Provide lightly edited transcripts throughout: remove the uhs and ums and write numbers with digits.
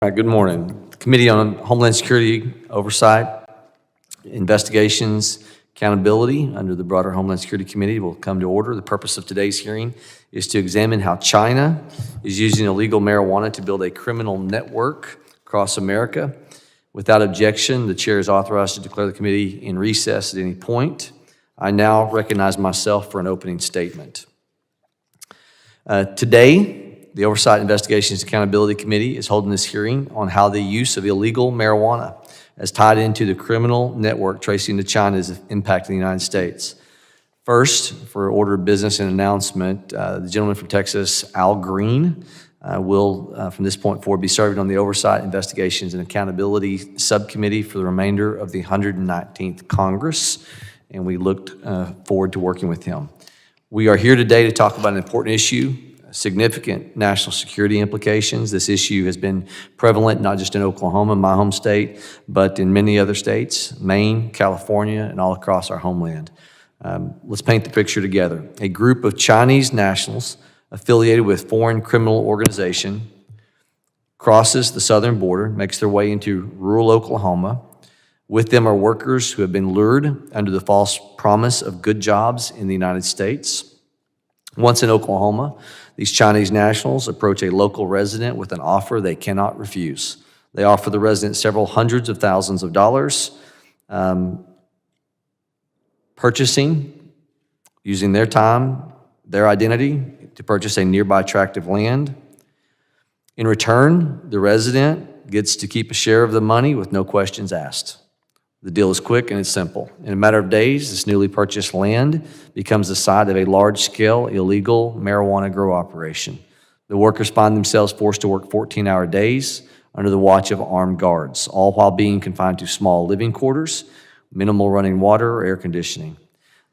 All right, good morning. The Committee on Homeland Security Oversight, Investigations, Accountability under the broader Homeland Security Committee will come to order. The purpose of today's hearing is to examine how China is using illegal marijuana to build a criminal network across America. Without objection, the chair is authorized to declare the committee in recess at any point. I now recognize myself for an opening statement. Today, the Oversight, Investigations, Accountability Committee is holding this hearing on how the use of illegal marijuana as tied into the criminal network tracing to China is impacting the United States. First, for order of business and announcement, the gentleman from Texas, Al Green, will, from this point forward, be serving on the Oversight, Investigations, and Accountability Subcommittee for the remainder of the 119th Congress, and we look forward to working with him. We are here today to talk about an important issue, significant national security implications. This issue has been prevalent not just in Oklahoma, my home state, but in many other states, Maine, California, and all across our homeland. Let's paint the picture together. A group of Chinese nationals affiliated with foreign criminal organization crosses the southern border, makes their way into rural Oklahoma. With them are workers who have been lured under the false promise of good jobs in the United States. Once in Oklahoma, these Chinese nationals approach a local resident with an offer they cannot refuse. They offer the resident several hundreds of thousands of dollars, purchasing, using their time, their identity, to purchase a nearby tract of land. In return, the resident gets to keep a share of the money with no questions asked. The deal is quick and it's simple. In a matter of days, this newly purchased land becomes the site of a large-scale illegal marijuana grow operation. The workers find themselves forced to work 14-hour days under the watch of armed guards, all while being confined to small living quarters, minimal running water or air conditioning.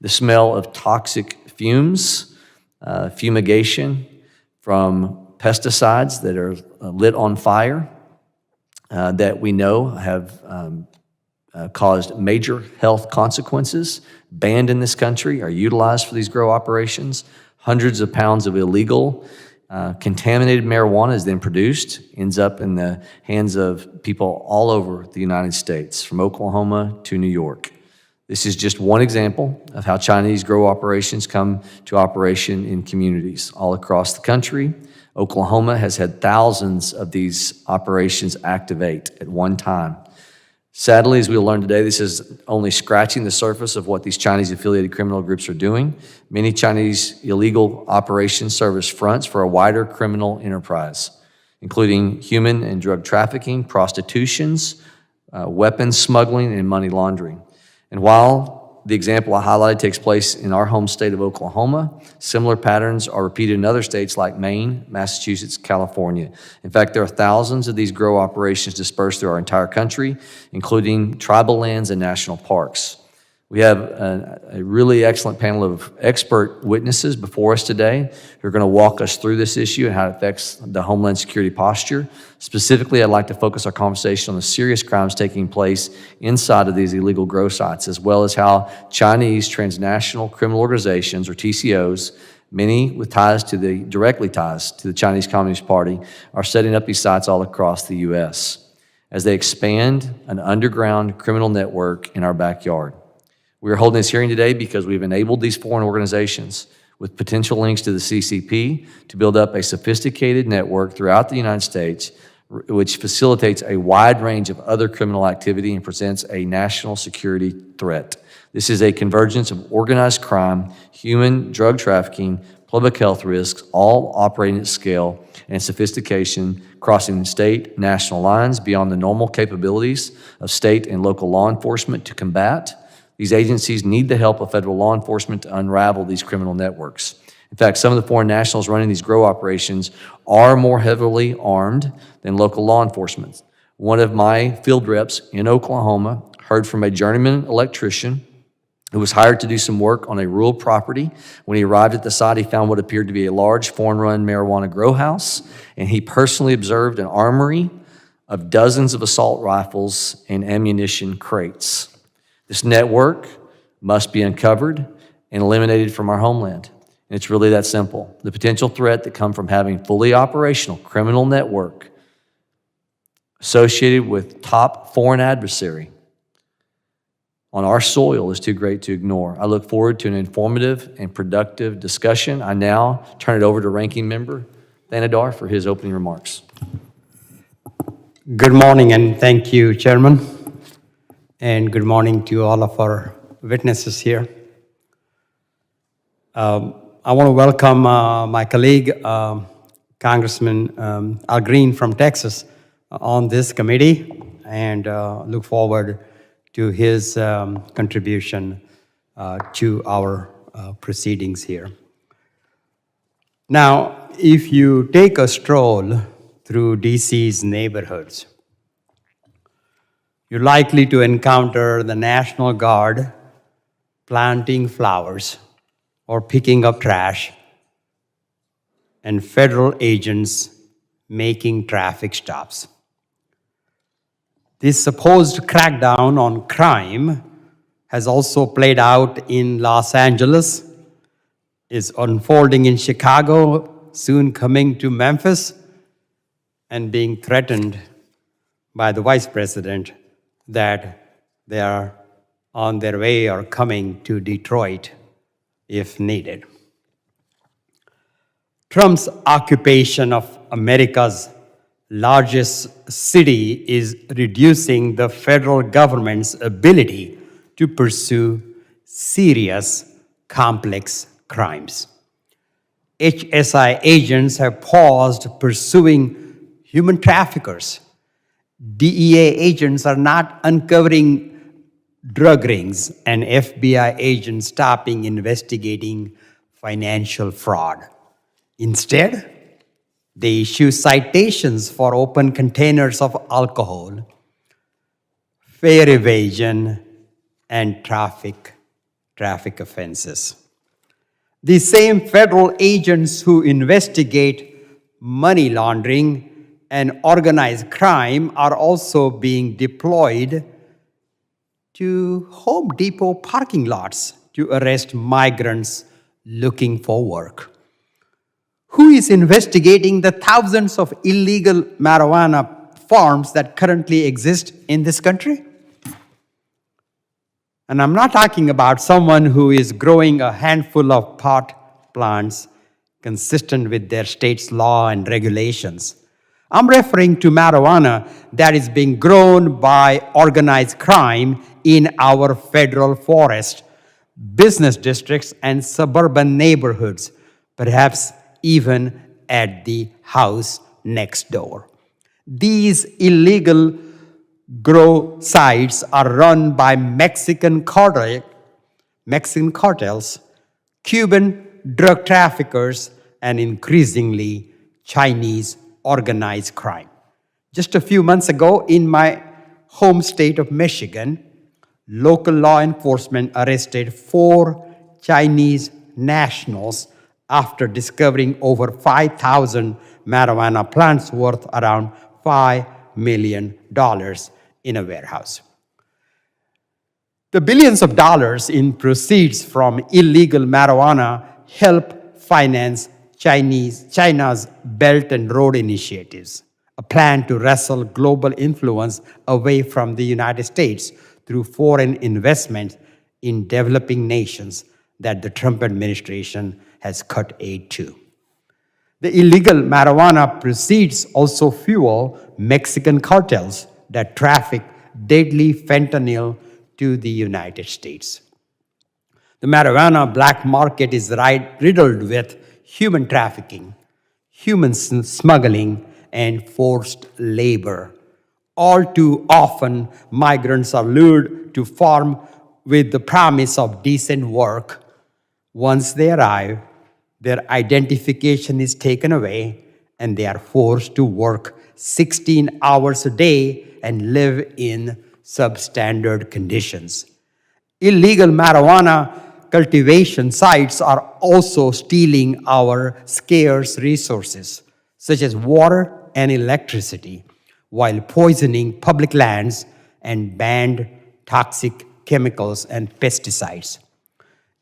The smell of toxic fumes, fumigation from pesticides that are lit on fire that we know have caused major health consequences, banned in this country, are utilized for these grow operations. Hundreds of pounds of illegal, contaminated marijuana is then produced, ends up in the hands of people all over the United States, from Oklahoma to New York. This is just one example of how Chinese grow operations come to operation in communities all across the country. Oklahoma has had thousands of these operations activate at one time. Sadly, as we'll learn today, this is only scratching the surface of what these Chinese-affiliated criminal groups are doing. Many Chinese illegal operations serve as fronts for a wider criminal enterprise, including human and drug trafficking, prostitutions, weapons smuggling, and money laundering. And while the example I highlighted takes place in our home state of Oklahoma, similar patterns are repeated in other states like Maine, Massachusetts, California. In fact, there are thousands of these grow operations dispersed through our entire country, including tribal lands and national parks. We have a really excellent panel of expert witnesses before us today who are going to walk us through this issue and how it affects the Homeland Security posture. Specifically, I'd like to focus our conversation on the serious crimes taking place inside of these illegal grow sites, as well as how Chinese transnational criminal organizations, or TCOs, many with directly ties to the Chinese Communist Party, are setting up these sites all across the U.S. as they expand an underground criminal network in our backyard. We are holding this hearing today because we've enabled these foreign organizations with potential links to the CCP to build up a sophisticated network throughout the United States, which facilitates a wide range of other criminal activity and presents a national security threat. This is a convergence of organized crime, human drug trafficking, public health risks, all operating at scale and sophistication, crossing state, national lines beyond the normal capabilities of state and local law enforcement to combat. These agencies need the help of federal law enforcement to unravel these criminal networks. In fact, some of the foreign nationals running these grow operations are more heavily armed than local law enforcement. One of my field reps in Oklahoma heard from a journeyman electrician who was hired to do some work on a rural property. When he arrived at the site, he found what appeared to be a large foreign-run marijuana grow house, and he personally observed an armory of dozens of assault rifles and ammunition crates. This network must be uncovered and eliminated from our homeland. And it's really that simple. The potential threat that comes from having fully operational criminal network associated with top foreign adversary on our soil is too great to ignore. I look forward to an informative and productive discussion. I now turn it over to Ranking Member Thanadar for his opening remarks. Good morning, and thank you, Chairman. And good morning to all of our witnesses here. I want to welcome my colleague, Congressman Al Green from Texas, on this committee, and look forward to his contribution to our proceedings here. Now, if you take a stroll through DC's neighborhoods, you're likely to encounter the National Guard planting flowers or picking up trash, and federal agents making traffic stops. This supposed crackdown on crime has also played out in Los Angeles, is unfolding in Chicago, soon coming to Memphis, and being threatened by the Vice President that they are on their way or coming to Detroit if needed. Trump's occupation of America's largest city is reducing the federal government's ability to pursue serious, complex crimes. HSI agents have paused pursuing human traffickers. DEA agents are not uncovering drug rings, and FBI agents stopping investigating financial fraud. Instead, they issue citations for open containers of alcohol, fare evasion, and traffic offenses. These same federal agents who investigate money laundering and organized crime are also being deployed to Home Depot parking lots to arrest migrants looking for work. Who is investigating the thousands of illegal marijuana farms that currently exist in this country? And I'm not talking about someone who is growing a handful of pot plants consistent with their state's law and regulations. I'm referring to marijuana that is being grown by organized crime in our federal forest, business districts, and suburban neighborhoods, perhaps even at the house next door. These illegal grow sites are run by Mexican cartels, Cuban drug traffickers, and increasingly Chinese organized crime. Just a few months ago, in my home state of Michigan, local law enforcement arrested 4 Chinese nationals after discovering over 5,000 marijuana plants worth around $5 million in a warehouse. The billions of dollars in proceeds from illegal marijuana help finance China's Belt and Road initiatives, a plan to wrestle global influence away from the United States through foreign investment in developing nations that the Trump administration has cut aid to. The illegal marijuana proceeds also fuel Mexican cartels that traffic deadly fentanyl to the United States. The marijuana black market is riddled with human trafficking, human smuggling, and forced labor. All too often, migrants are lured to farm with the promise of decent work. Once they arrive, their identification is taken away, and they are forced to work 16 hours a day and live in substandard conditions. Illegal marijuana cultivation sites are also stealing our scarce resources, such as water and electricity, while poisoning public lands and banned toxic chemicals and pesticides.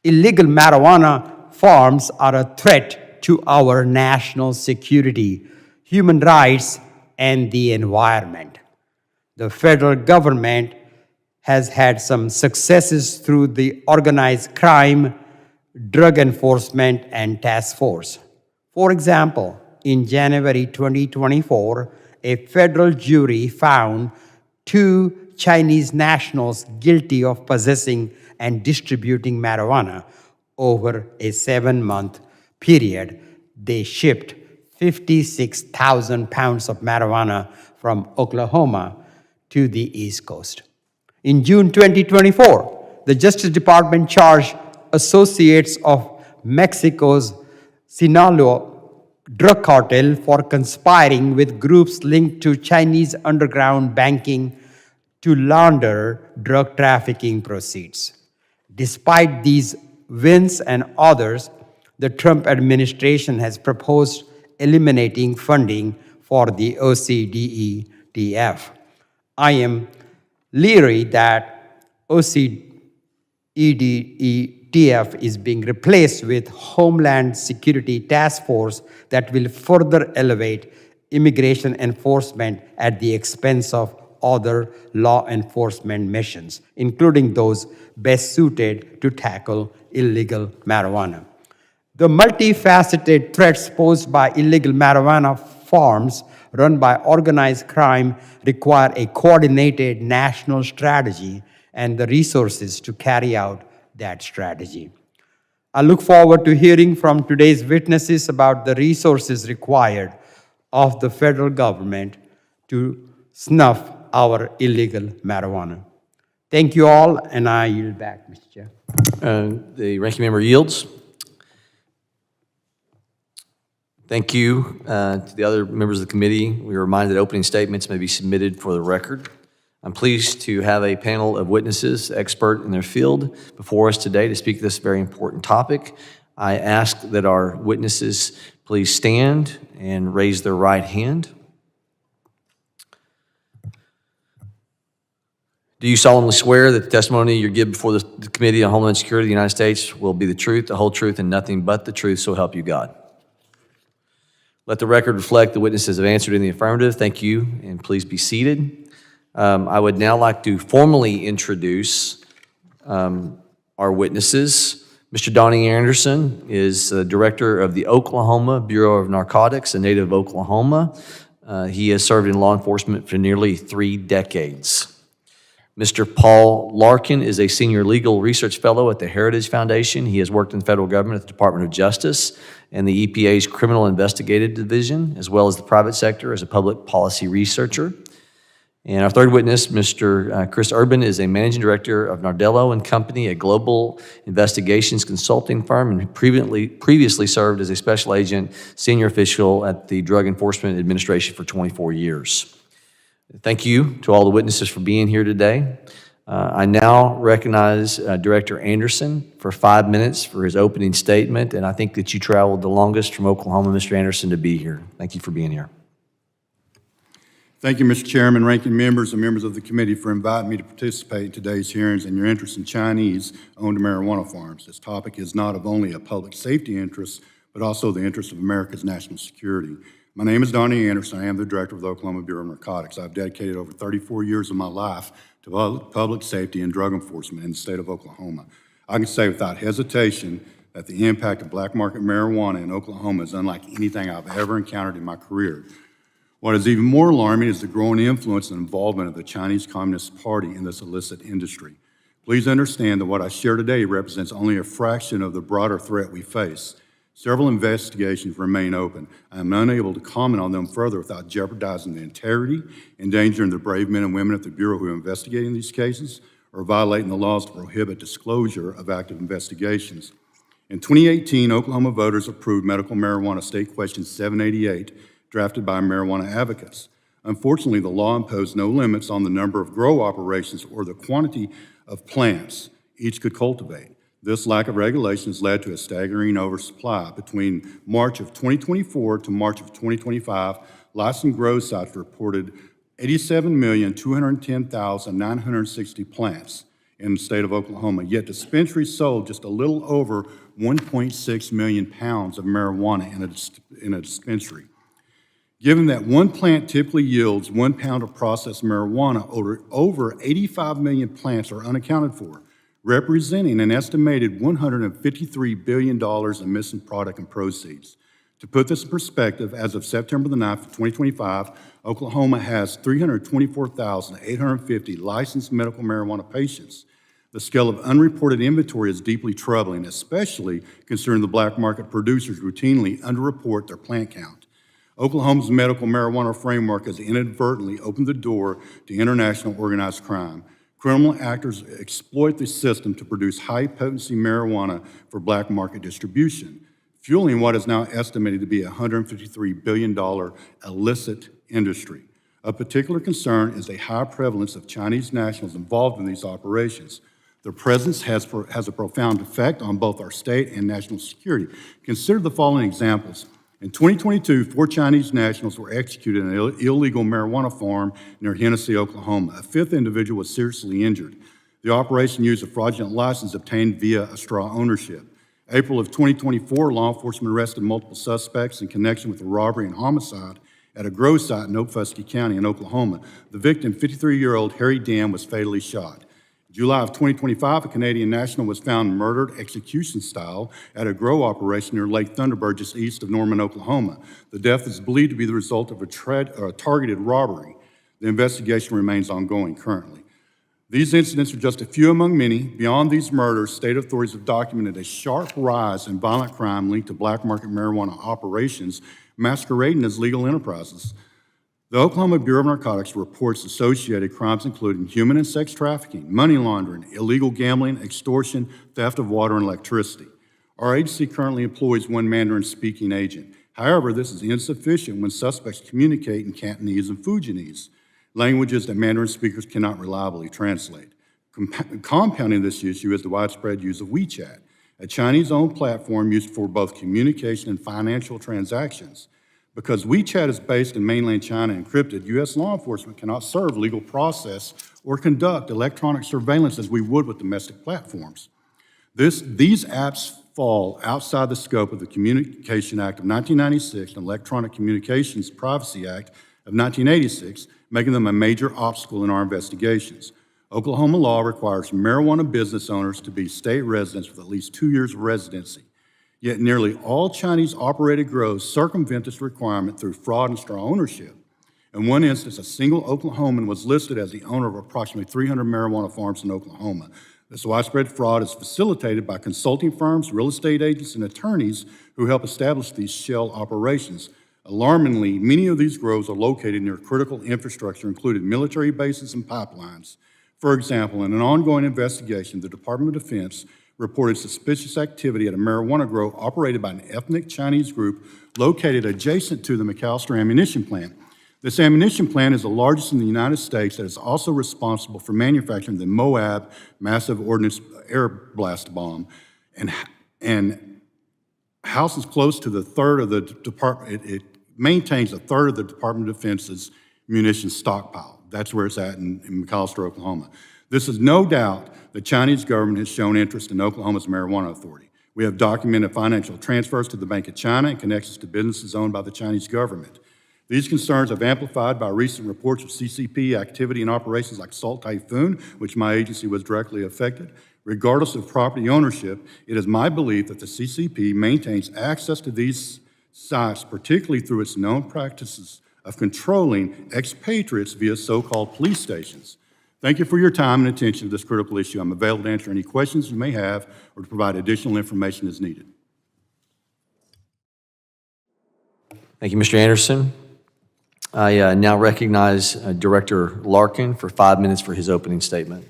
Illegal marijuana farms are a threat to our national security, human rights, and the environment. The federal government has had some successes through the organized crime, drug enforcement, and task force. For example, in January 2024, a federal jury found 2 Chinese nationals guilty of possessing and distributing marijuana. Over a 7-month period, they shipped 56,000 pounds of marijuana from Oklahoma to the East Coast. In June 2024, the Justice Department charged associates of Mexico's Sinaloa drug cartel for conspiring with groups linked to Chinese underground banking to launder drug trafficking proceeds. Despite these wins and others, the Trump administration has proposed eliminating funding for the OCDETF. I am leery that OCDETF is being replaced with Homeland Security Task Force that will further elevate immigration enforcement at the expense of other law enforcement missions, including those best suited to tackle illegal marijuana. The multifaceted threats posed by illegal marijuana farms run by organized crime require a coordinated national strategy and the resources to carry out that strategy. I look forward to hearing from today's witnesses about the resources required of the federal government to snuff our illegal marijuana. Thank you all, and I yield back, Mr. Chair. The ranking member yields. Thank you to the other members of the committee. We are reminded that opening statements may be submitted for the record. I'm pleased to have a panel of witnesses, expert in their field, before us today to speak to this very important topic. I ask that our witnesses please stand and raise their right hand. Do you solemnly swear that the testimony you give before the Committee on Homeland Security of the United States will be the truth, the whole truth, and nothing but the truth, so help you God? Let the record reflect the witnesses have answered in the affirmative. Thank you, and please be seated. I would now like to formally introduce our witnesses. Mr. Donnie Anderson is the director of the Oklahoma Bureau of Narcotics, a native of Oklahoma. He has served in law enforcement for nearly 3 decades. Mr. Paul Larkin is a senior legal research fellow at the Heritage Foundation. He has worked in the federal government at the Department of Justice and the EPA's Criminal Investigative Division, as well as the private sector as a public policy researcher. And our third witness, Mr. Chris Urban, is a managing director of Nardello & Company, a global investigations consulting firm, and previously served as a special agent, senior official at the Drug Enforcement Administration for 24 years. Thank you to all the witnesses for being here today. I now recognize Director Anderson for 5 minutes for his opening statement, and I think that you traveled the longest from Oklahoma, Mr. Anderson, to be here. Thank you for being here. Thank you, Mr. Chairman, ranking members, and members of the committee for inviting me to participate in today's hearings and your interest in Chinese-owned marijuana farms. This topic is not of only a public safety interest, but also the interest of America's national security. My name is Donnie Anderson. I am the director of the Oklahoma Bureau of Narcotics. I've dedicated over 34 years of my life to public safety and drug enforcement in the state of Oklahoma. I can say without hesitation that the impact of black market marijuana in Oklahoma is unlike anything I've ever encountered in my career. What is even more alarming is the growing influence and involvement of the Chinese Communist Party in this illicit industry. Please understand that what I share today represents only a fraction of the broader threat we face. Several investigations remain open. I am unable to comment on them further without jeopardizing the integrity, endangering the brave men and women at the Bureau who are investigating these cases, or violating the laws to prohibit disclosure of active investigations. In 2018, Oklahoma voters approved medical marijuana State Question 788, drafted by marijuana advocates. Unfortunately, the law imposed no limits on the number of grow operations or the quantity of plants each could cultivate. This lack of regulations led to a staggering oversupply. Between March of 2024 to March of 2025, licensed grow sites reported 87,210,960 plants in the state of Oklahoma, yet dispensaries sold just a little over 1.6 million pounds of marijuana in a dispensary. Given that one plant typically yields 1 pound of processed marijuana, over 85 million plants are unaccounted for, representing an estimated $153 billion in missing product and proceeds. To put this in perspective, as of September the 9th, 2025, Oklahoma has 324,850 licensed medical marijuana patients. The scale of unreported inventory is deeply troubling, especially considering the black market producers routinely underreport their plant count. Oklahoma's medical marijuana framework has inadvertently opened the door to international organized crime. Criminal actors exploit the system to produce high-potency marijuana for black market distribution, fueling what is now estimated to be a $153 billion illicit industry. Of particular concern is a high prevalence of Chinese nationals involved in these operations. Their presence has a profound effect on both our state and national security. Consider the following examples. In 2022, 4 Chinese nationals were executed in an illegal marijuana farm near Hennessy, Oklahoma. A 5th individual was seriously injured. The operation used a fraudulent license obtained via a straw ownership. April of 2024, law enforcement arrested multiple suspects in connection with a robbery and homicide at a grow site in Okfuskee County in Oklahoma. The victim, 53-year-old Harry Dam, was fatally shot. July of 2025, a Canadian national was found murdered execution style at a grow operation near Lake Thunderbird just east of Norman, Oklahoma. The death is believed to be the result of a targeted robbery. The investigation remains ongoing currently. These incidents are just a few among many. Beyond these murders, state authorities have documented a sharp rise in violent crime linked to black market marijuana operations masquerading as legal enterprises. The Oklahoma Bureau of Narcotics reports associated crimes including human and sex trafficking, money laundering, illegal gambling, extortion, theft of water and electricity. Our agency currently employs 1 Mandarin-speaking agent. However, this is insufficient when suspects communicate in Cantonese and Fujianese, languages that Mandarin speakers cannot reliably translate. Compounding this issue is the widespread use of WeChat, a Chinese-owned platform used for both communication and financial transactions. Because WeChat is based in mainland China and encrypted, U.S. law enforcement cannot serve legal process or conduct electronic surveillance as we would with domestic platforms. These apps fall outside the scope of the Communication Act of 1996 and Electronic Communications Privacy Act of 1986, making them a major obstacle in our investigations. Oklahoma law requires marijuana business owners to be state residents with at least 2 years of residency. Yet nearly all Chinese-operated grows circumvent this requirement through fraud and straw ownership. In one instance, a single Oklahoman was listed as the owner of approximately 300 marijuana farms in Oklahoma. This widespread fraud is facilitated by consulting firms, real estate agents, and attorneys who help establish these shell operations. Alarmingly, many of these grows are located near critical infrastructure, including military bases and pipelines. For example, in an ongoing investigation, the Department of Defense reported suspicious activity at a marijuana grow operated by an ethnic Chinese group located adjacent to the McAllister ammunition plant. This ammunition plant is the largest in the United States that is also responsible for manufacturing the Moab massive ordnance air blast bomb and houses close to the third of the department. It maintains a third of the Department of Defense's munitions stockpile. That's where it's at in McAllister, Oklahoma. This is no doubt the Chinese government has shown interest in Oklahoma's marijuana authority. We have documented financial transfers to the Bank of China and connections to businesses owned by the Chinese government. These concerns have amplified by recent reports of CCP activity in operations like Salt Typhoon, which my agency was directly affected. Regardless of property ownership, it is my belief that the CCP maintains access to these sites, particularly through its known practices of controlling expatriates via so-called police stations. Thank you for your time and attention to this critical issue. I'm available to answer any questions you may have or to provide additional information as needed. Thank you, Mr. Anderson. I now recognize Director Larkin for 5 minutes for his opening statement.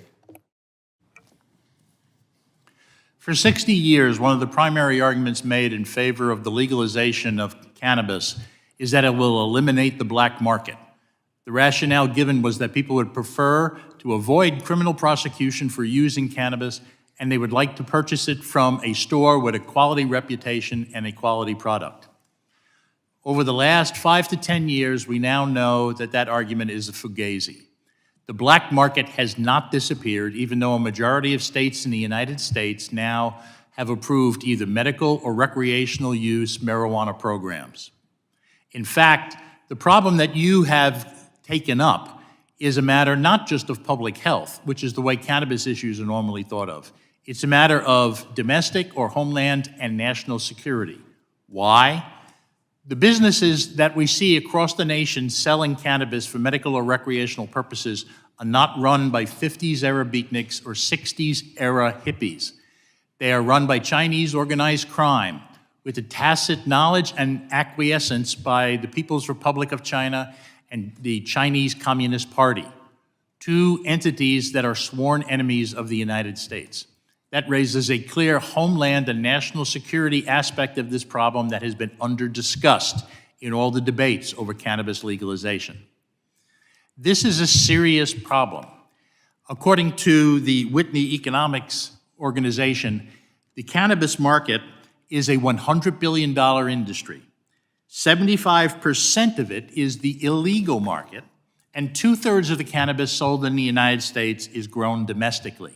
For 60 years, one of the primary arguments made in favor of the legalization of cannabis is that it will eliminate the black market. The rationale given was that people would prefer to avoid criminal prosecution for using cannabis, and they would like to purchase it from a store with a quality reputation and a quality product. Over the last 5 to 10 years, we now know that that argument is a fugazi. The black market has not disappeared, even though a majority of states in the United States now have approved either medical or recreational use marijuana programs. In fact, The problem that you have taken up is a matter not just of public health, which is the way cannabis issues are normally thought of. It's a matter of domestic or homeland and national security. Why? The businesses that we see across the nation selling cannabis for medical or recreational purposes are not run by 50s-era beatniks or 60s-era hippies. They are run by Chinese organized crime with the tacit knowledge and acquiescence by the People's Republic of China and the Chinese Communist Party, two entities that are sworn enemies of the United States. That raises a clear homeland and national security aspect of this problem that has been under-discussed in all the debates over cannabis legalization. This is a serious problem. According to the Whitney Economics Organization, the cannabis market is a $100 billion industry. 75% of it is the illegal market, and 2/3 of the cannabis sold in the United States is grown domestically.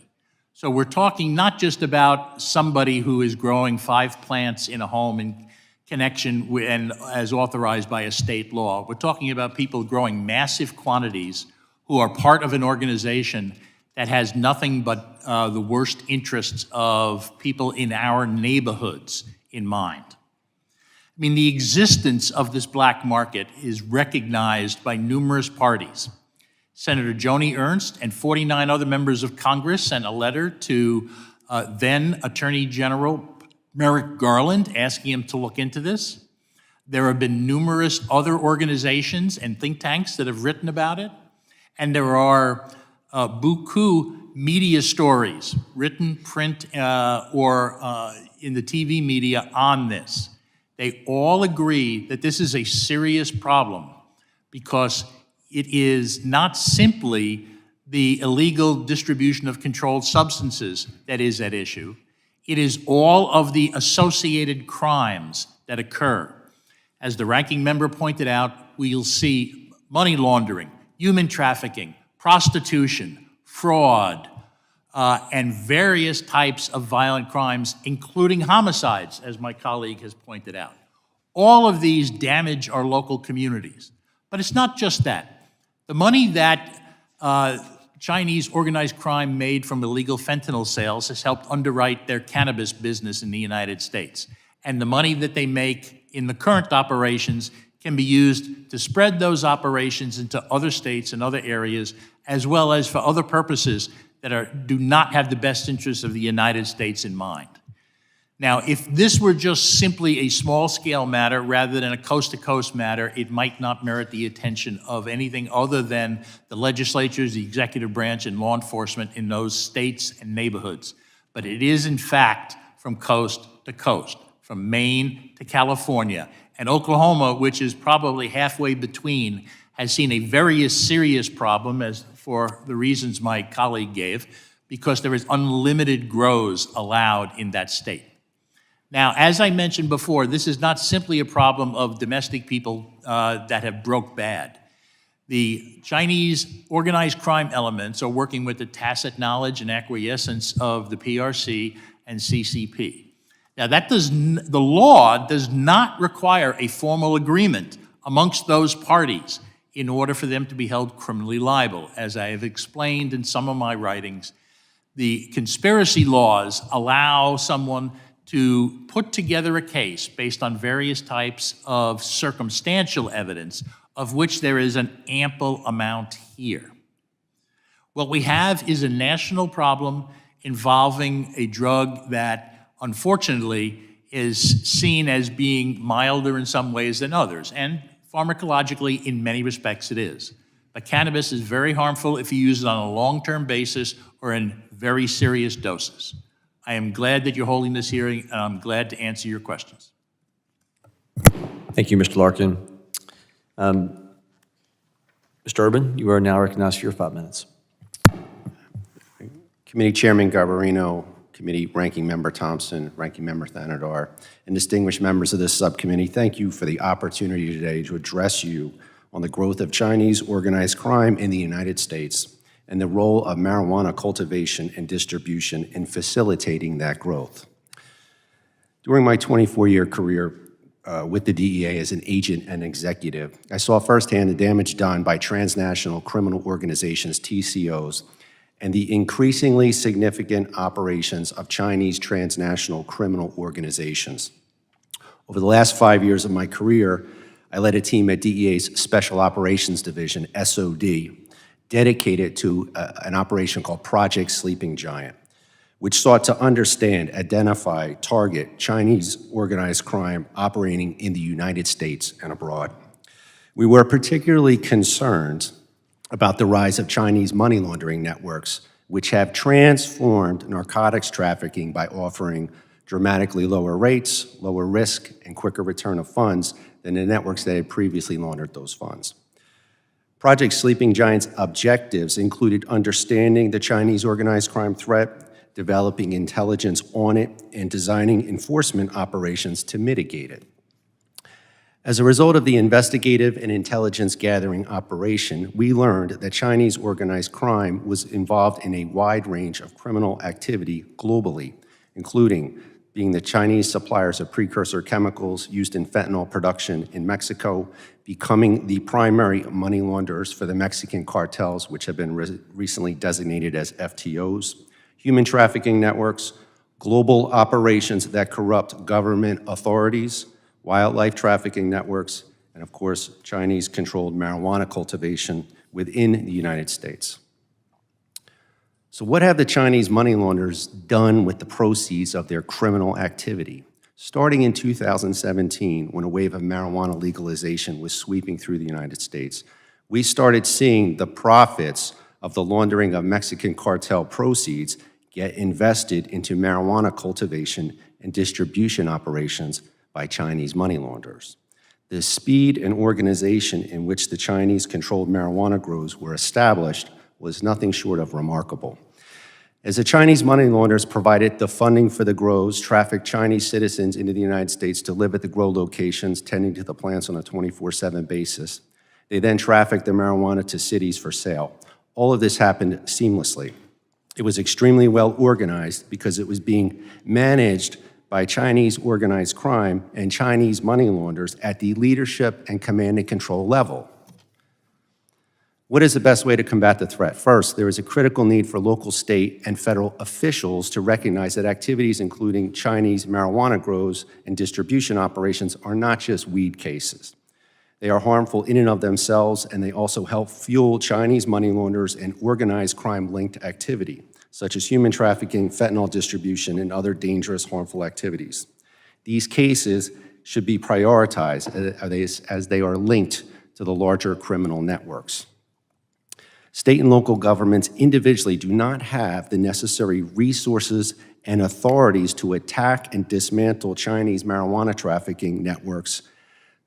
So we're talking not just about somebody who is growing 5 plants in a home in connection with, and as authorized by a state law. We're talking about people growing massive quantities who are part of an organization that has nothing but the worst interests of people in our neighborhoods in mind. I mean, the existence of this black market is recognized by numerous parties. Senator Joni Ernst and 49 other members of Congress sent a letter to then Attorney General Merrick Garland asking him to look into this. There have been numerous other organizations and think tanks that have written about it. And there are beaucoup media stories, written, print, or in the TV media on this. They all agree that this is a serious problem because it is not simply the illegal distribution of controlled substances that is at issue. It is all of the associated crimes that occur. As the ranking member pointed out, we'll see money laundering, human trafficking, prostitution, fraud, and various types of violent crimes, including homicides, as my colleague has pointed out. All of these damage our local communities. But it's not just that. The money that Chinese organized crime made from illegal fentanyl sales has helped underwrite their cannabis business in the United States. And the money that they make in the current operations can be used to spread those operations into other states and other areas, as well as for other purposes that do not have the best interests of the United States in mind. Now, if this were just simply a small-scale matter rather than a coast-to-coast matter, it might not merit the attention of anything other than the legislatures, the executive branch, and law enforcement in those states and neighborhoods. But it is, in fact, from coast to coast, from Maine to California. And Oklahoma, which is probably halfway between, has seen a very serious problem, as for the reasons my colleague gave, because there is unlimited grows allowed in that state. Now, as I mentioned before, this is not simply a problem of domestic people that have broke bad. The Chinese organized crime elements are working with the tacit knowledge and acquiescence of the PRC and CCP. Now, the law does not require a formal agreement amongst those parties in order for them to be held criminally liable. As I have explained in some of my writings, the conspiracy laws allow someone to put together a case based on various types of circumstantial evidence, of which there is an ample amount here. What we have is a national problem involving a drug that, unfortunately, is seen as being milder in some ways than others, and pharmacologically, in many respects, it is. But cannabis is very harmful if you use it on a long-term basis or in very serious doses. I am glad that you're holding this hearing, and I'm glad to answer your questions. Thank you, Mr. Larkin. Mr. Urban, you are now recognized for your 5 minutes. Committee Chairman Garbarino, Committee Ranking Member Thompson, Ranking Member Thanadar, and distinguished members of this subcommittee, thank you for the opportunity today to address you on the growth of Chinese organized crime in the United States and the role of marijuana cultivation and distribution in facilitating that growth. During my 24-year career with the DEA as an agent and executive, I saw firsthand the damage done by transnational criminal organizations, TCOs, and the increasingly significant operations of Chinese transnational criminal organizations. Over the last 5 years of my career, I led a team at DEA's Special Operations Division, SOD, dedicated to an operation called Project Sleeping Giant, which sought to understand, identify, target Chinese organized crime operating in the United States and abroad. We were particularly concerned about the rise of Chinese money laundering networks, which have transformed narcotics trafficking by offering dramatically lower rates, lower risk, and quicker return of funds than the networks that had previously laundered those funds. Project Sleeping Giant's objectives included understanding the Chinese organized crime threat, developing intelligence on it, and designing enforcement operations to mitigate it. As a result of the investigative and intelligence gathering operation, we learned that Chinese organized crime was involved in a wide range of criminal activity globally, including being the Chinese suppliers of precursor chemicals used in fentanyl production in Mexico, becoming the primary money launderers for the Mexican cartels, which have been recently designated as FTOs, human trafficking networks, global operations that corrupt government authorities, wildlife trafficking networks, and of course, Chinese-controlled marijuana cultivation within the United States. So what have the Chinese money launderers done with the proceeds of their criminal activity? Starting in 2017, when a wave of marijuana legalization was sweeping through the United States, we started seeing the profits of the laundering of Mexican cartel proceeds get invested into marijuana cultivation and distribution operations by Chinese money launderers. The speed and organization in which the Chinese-controlled marijuana grows were established was nothing short of remarkable. As the Chinese money launderers provided the funding for the grows, trafficked Chinese citizens into the United States to live at the grow locations, tending to the plants on a 24/7 basis. They then trafficked the marijuana to cities for sale. All of this happened seamlessly. It was extremely well organized because it was being managed by Chinese organized crime and Chinese money launderers at the leadership and command and control level. What is the best way to combat the threat? First, there is a critical need for local, state, and federal officials to recognize that activities including Chinese marijuana grows and distribution operations are not just weed cases. They are harmful in and of themselves, and they also help fuel Chinese money launderers and organized crime-linked activity, such as human trafficking, fentanyl distribution, and other dangerous, harmful activities. These cases should be prioritized as they are linked to the larger criminal networks. State and local governments individually do not have the necessary resources and authorities to attack and dismantle Chinese marijuana trafficking networks.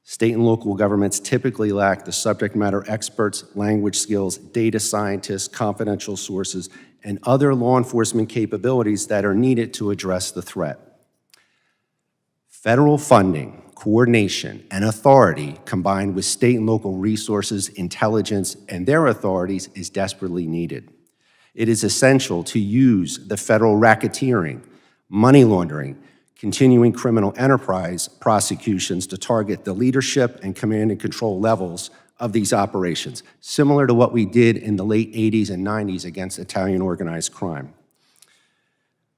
State and local governments typically lack the subject matter experts, language skills, data scientists, confidential sources, and other law enforcement capabilities that are needed to address the threat. Federal funding, coordination, and authority combined with state and local resources, intelligence, and their authorities is desperately needed. It is essential to use the federal racketeering, money laundering, continuing criminal enterprise prosecutions to target the leadership and command and control levels of these operations, similar to what we did in the late 80s and 90s against Italian organized crime.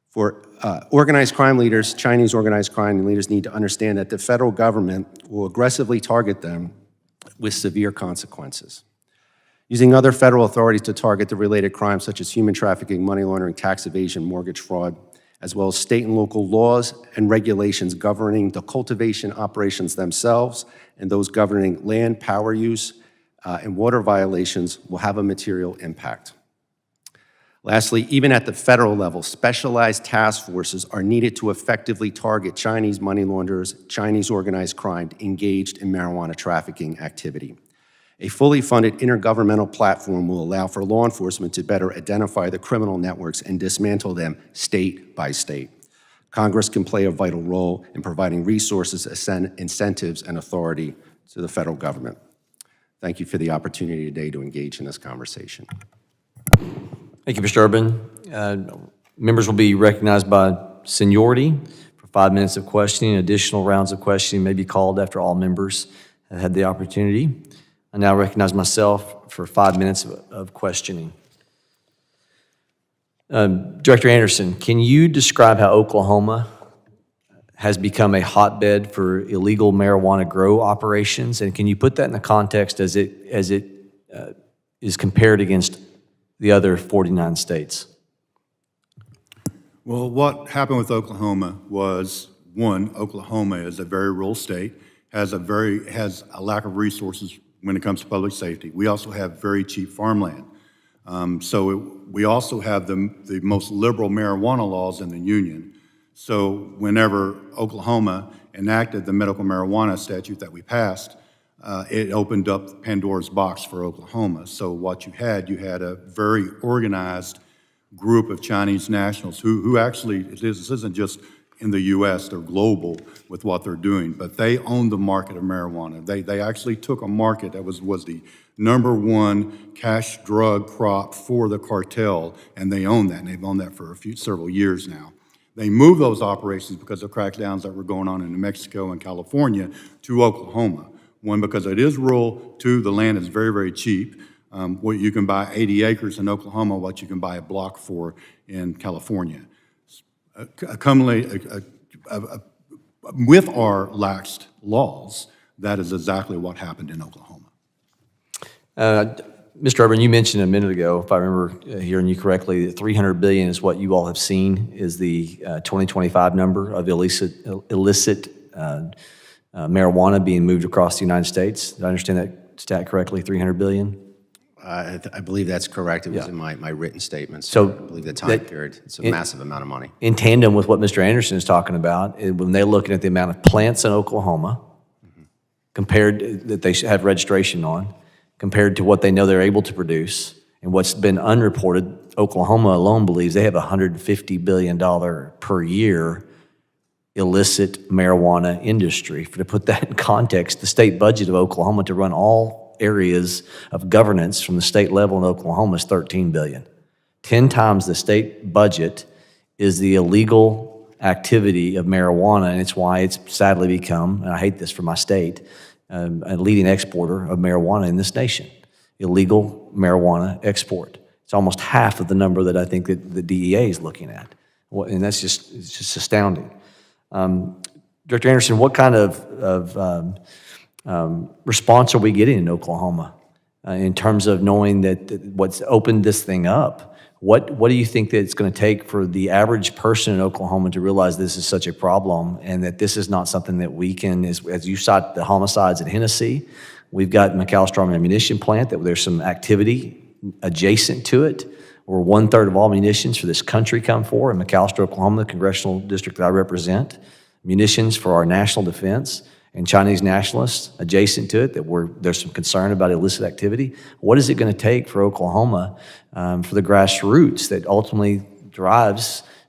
For organized crime leaders, Chinese organized crime leaders need to understand that the federal government will aggressively target them with severe consequences. Using other federal authorities to target the related crimes such as human trafficking, money laundering, tax evasion, mortgage fraud, as well as state and local laws and regulations governing the cultivation operations themselves and those governing land, power use, and water violations will have a material impact. Lastly, even at the federal level, specialized task forces are needed to effectively target Chinese money launderers, Chinese organized crime engaged in marijuana trafficking activity. A fully funded intergovernmental platform will allow for law enforcement to better identify the criminal networks and dismantle them state by state. Congress can play a vital role in providing resources, incentives, and authority to the federal government. Thank you for the opportunity today to engage in this conversation. Thank you, Mr. Urban. Members will be recognized by seniority. For 5 minutes of questioning. Additional rounds of questioning may be called after all members have had the opportunity. I now recognize myself for 5 minutes of questioning. Director Anderson, can you describe how Oklahoma has become a hotbed for illegal marijuana grow operations? And can you put that in the context as it is compared against the other 49 states? Well, what happened with Oklahoma was, one, Oklahoma is a very rural state, has a lack of resources when it comes to public safety. We also have very cheap farmland. We also have the most liberal marijuana laws in the union. So whenever Oklahoma enacted the medical marijuana statute that we passed, it opened up Pandora's box for Oklahoma. So what you had a very organized group of Chinese nationals who actually, this isn't just in the U.S., they're global with what they're doing, but they own the market of marijuana. They actually took a market that was the #1 cash drug crop for the cartel, and they own that, and they've owned that for several years now. They moved those operations because of crackdowns that were going on in New Mexico and California to Oklahoma. One, because it is rural. Two, the land is very, very cheap. What you can buy 80 acres in Oklahoma, what you can buy a block for in California. With our laxed laws, that is exactly what happened in Oklahoma. Mr. Urban, you mentioned a minute ago, if I remember hearing you correctly, that $300 billion is what you all have seen is the 2025 number of illicit marijuana being moved across the United States. Did I understand that stat correctly, $300 billion? I believe that's correct. It was in my written statement. So I believe the time period, it's a massive amount of money. In tandem with what Mr. Anderson is talking about, when they're looking at the amount of plants in Oklahoma, compared that they should have registration on, compared to what they know they're able to produce, and what's been unreported, Oklahoma alone believes they have a $150 billion per year illicit marijuana industry. To put that in context, the state budget of Oklahoma to run all areas of governance from the state level in Oklahoma is $13 billion. 10 times the state budget is the illegal activity of marijuana, and it's why it's sadly become, and I hate this for my state, a leading exporter of marijuana in this nation. Illegal marijuana export. It's almost half of the number that I think that the DEA is looking at. And it's just astounding. Director Anderson, what kind of response are we getting in Oklahoma in terms of knowing that what's opened this thing up? What do you think that it's going to take for the average person in Oklahoma to realize this is such a problem and that this is not something that we can, as you cite the homicides at Hennessy, we've got McAllister Army Ammunition Plant, that there's some activity adjacent to it, where 1/3 of all munitions for this country come for, in McAllister, Oklahoma, the congressional district that I represent, munitions for our national defense, and Chinese nationalists adjacent to it, there's some concern about illicit activity. What is it going to take for Oklahoma, for the grassroots that ultimately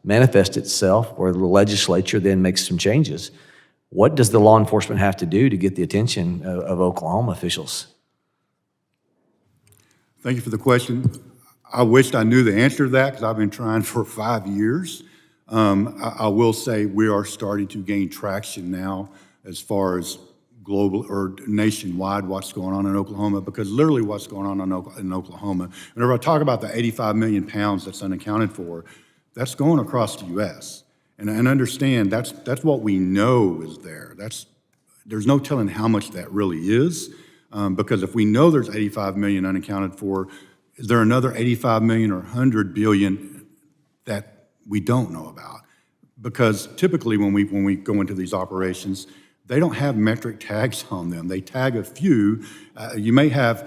manifests itself, where the legislature then makes some changes? What does the law enforcement have to do to get the attention of Oklahoma officials? Thank you for the question. I wished I knew the answer to that because I've been trying for 5 years. I will say we are starting to gain traction now as far as global or nationwide what's going on in Oklahoma, because literally what's going on in Oklahoma, whenever I talk about the 85 million pounds that's unaccounted for, that's going across the U.S. And understand that's what we know is there. There's no telling how much that really is, because if we know there's 85 million unaccounted for, is there another 85 million or 100 billion that we don't know about? Because typically when we go into these operations, they don't have metric tags on them. They tag a few. You may have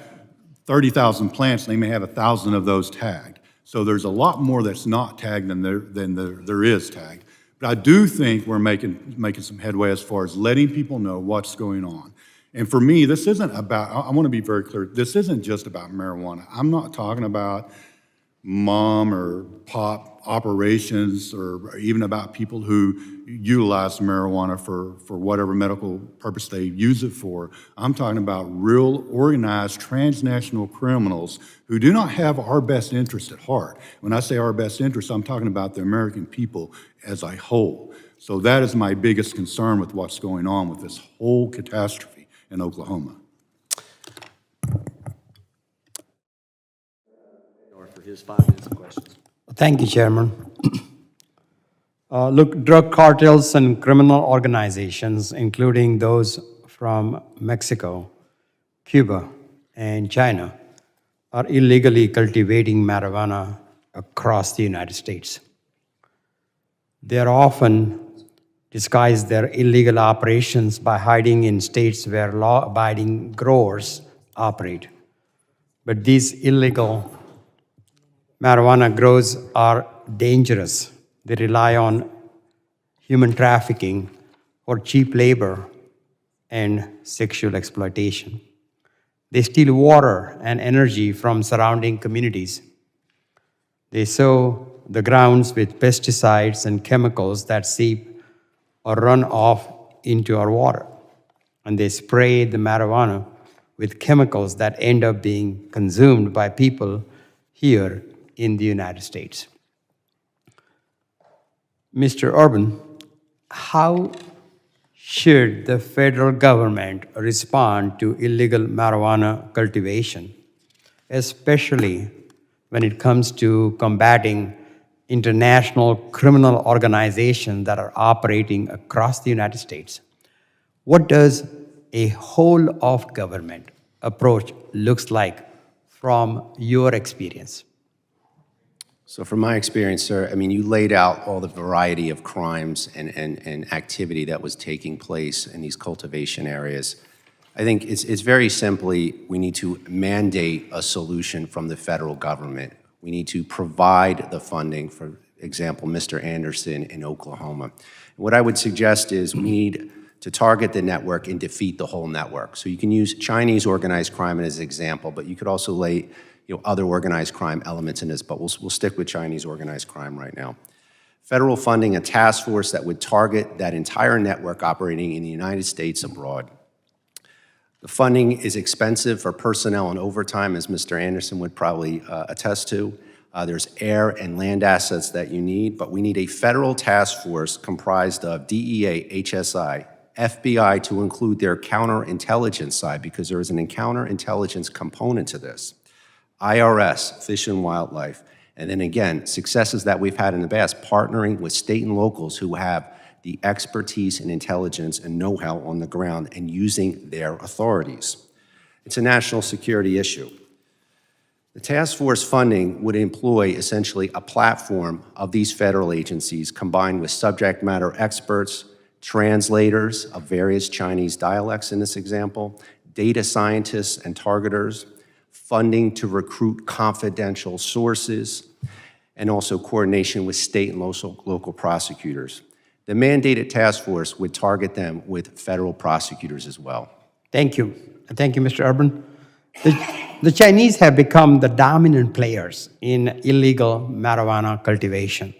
30,000 plants, and they may have 1,000 of those tagged. So there's a lot more that's not tagged than there is tagged. But I do think we're making some headway as far as letting people know what's going on. And for me, this isn't about, I want to be very clear, this isn't just about marijuana. I'm not talking about mom or pop operations or even about people who utilize marijuana for whatever medical purpose they use it for. I'm talking about real organized transnational criminals who do not have our best interest at heart. When I say our best interest, I'm talking about the American people as a whole. So that is my biggest concern with what's going on with this whole catastrophe in Oklahoma. Or for his 5 minutes of questions. Thank you, Chairman. Look, drug cartels and criminal organizations, including those from Mexico, Cuba, and China, are illegally cultivating marijuana across the United States. They are often disguise their illegal operations by hiding in states where law-abiding growers operate. But these illegal marijuana grows are dangerous. They rely on human trafficking for cheap labor and sexual exploitation. They steal water and energy from surrounding communities. They sow the grounds with pesticides and chemicals that seep or run off into our water. And they spray the marijuana with chemicals that end up being consumed by people here in the United States. Mr. Urban, how should the federal government respond to illegal marijuana cultivation, especially when it comes to combating international criminal organizations that are operating across the United States? What does a whole of government approach looks like from your experience? So from my experience, sir, I mean, you laid out all the variety of crimes and activity that was taking place in these cultivation areas. I think it's very simply, we need to mandate a solution from the federal government. We need to provide the funding, for example, Mr. Anderson in Oklahoma. What I would suggest is we need to target the network and defeat the whole network. So you can use Chinese organized crime as an example, but you could also lay other organized crime elements in this, but we'll stick with Chinese organized crime right now. Federal funding, a task force that would target that entire network operating in the United States abroad. The funding is expensive for personnel and overtime, as Mr. Anderson would probably attest to. There's air and land assets that you need, but we need a federal task force comprised of DEA, HSI, FBI to include their counterintelligence side, because there is an counterintelligence component to this. IRS, Fish and Wildlife, and then again, successes that we've had in the past, partnering with state and locals who have the expertise and intelligence and know-how on the ground and using their authorities. It's a national security issue. The task force funding would employ essentially a platform of these federal agencies combined with subject matter experts, translators of various Chinese dialects in this example, data scientists and targeters, funding to recruit confidential sources, and also coordination with state and local prosecutors. The mandated task force would target them with federal prosecutors as well. Thank you. Thank you, Mr. Urban. The Chinese have become the dominant players in illegal marijuana cultivation.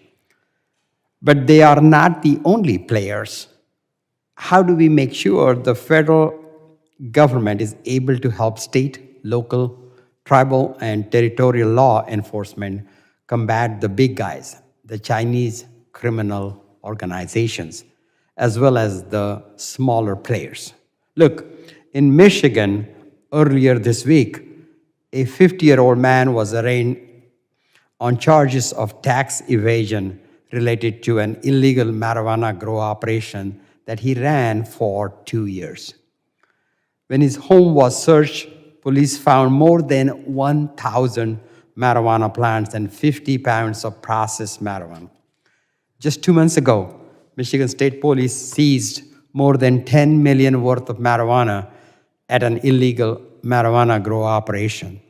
But they are not the only players. How do we make sure the federal government is able to help state, local, tribal, and territorial law enforcement combat the big guys, the Chinese criminal organizations, as well as the smaller players? Look, in Michigan, earlier this week, a 50-year-old man was arraigned on charges of tax evasion related to an illegal marijuana grow operation that he ran for 2 years. When his home was searched, police found more than 1,000 marijuana plants and 50 pounds of processed marijuana. Just 2 months ago, Michigan State Police seized more than 10 million worth of marijuana at an illegal marijuana grow operation.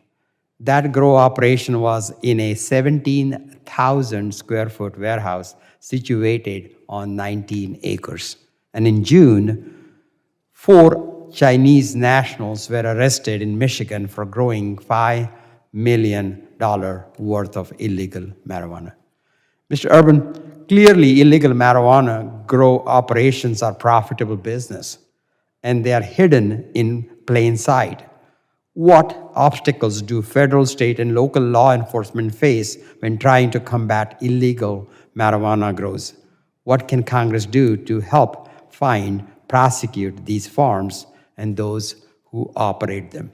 That grow operation was in a 17,000 square foot warehouse situated on 19 acres. And in June, 4 Chinese nationals were arrested in Michigan for growing 5 million worth of illegal marijuana. Mr. Urban, clearly illegal marijuana grow operations are profitable business, and they are hidden in plain sight. What obstacles do federal, state, and local law enforcement face when trying to combat illegal marijuana growth? What can Congress do to help find, prosecute these farms and those who operate them?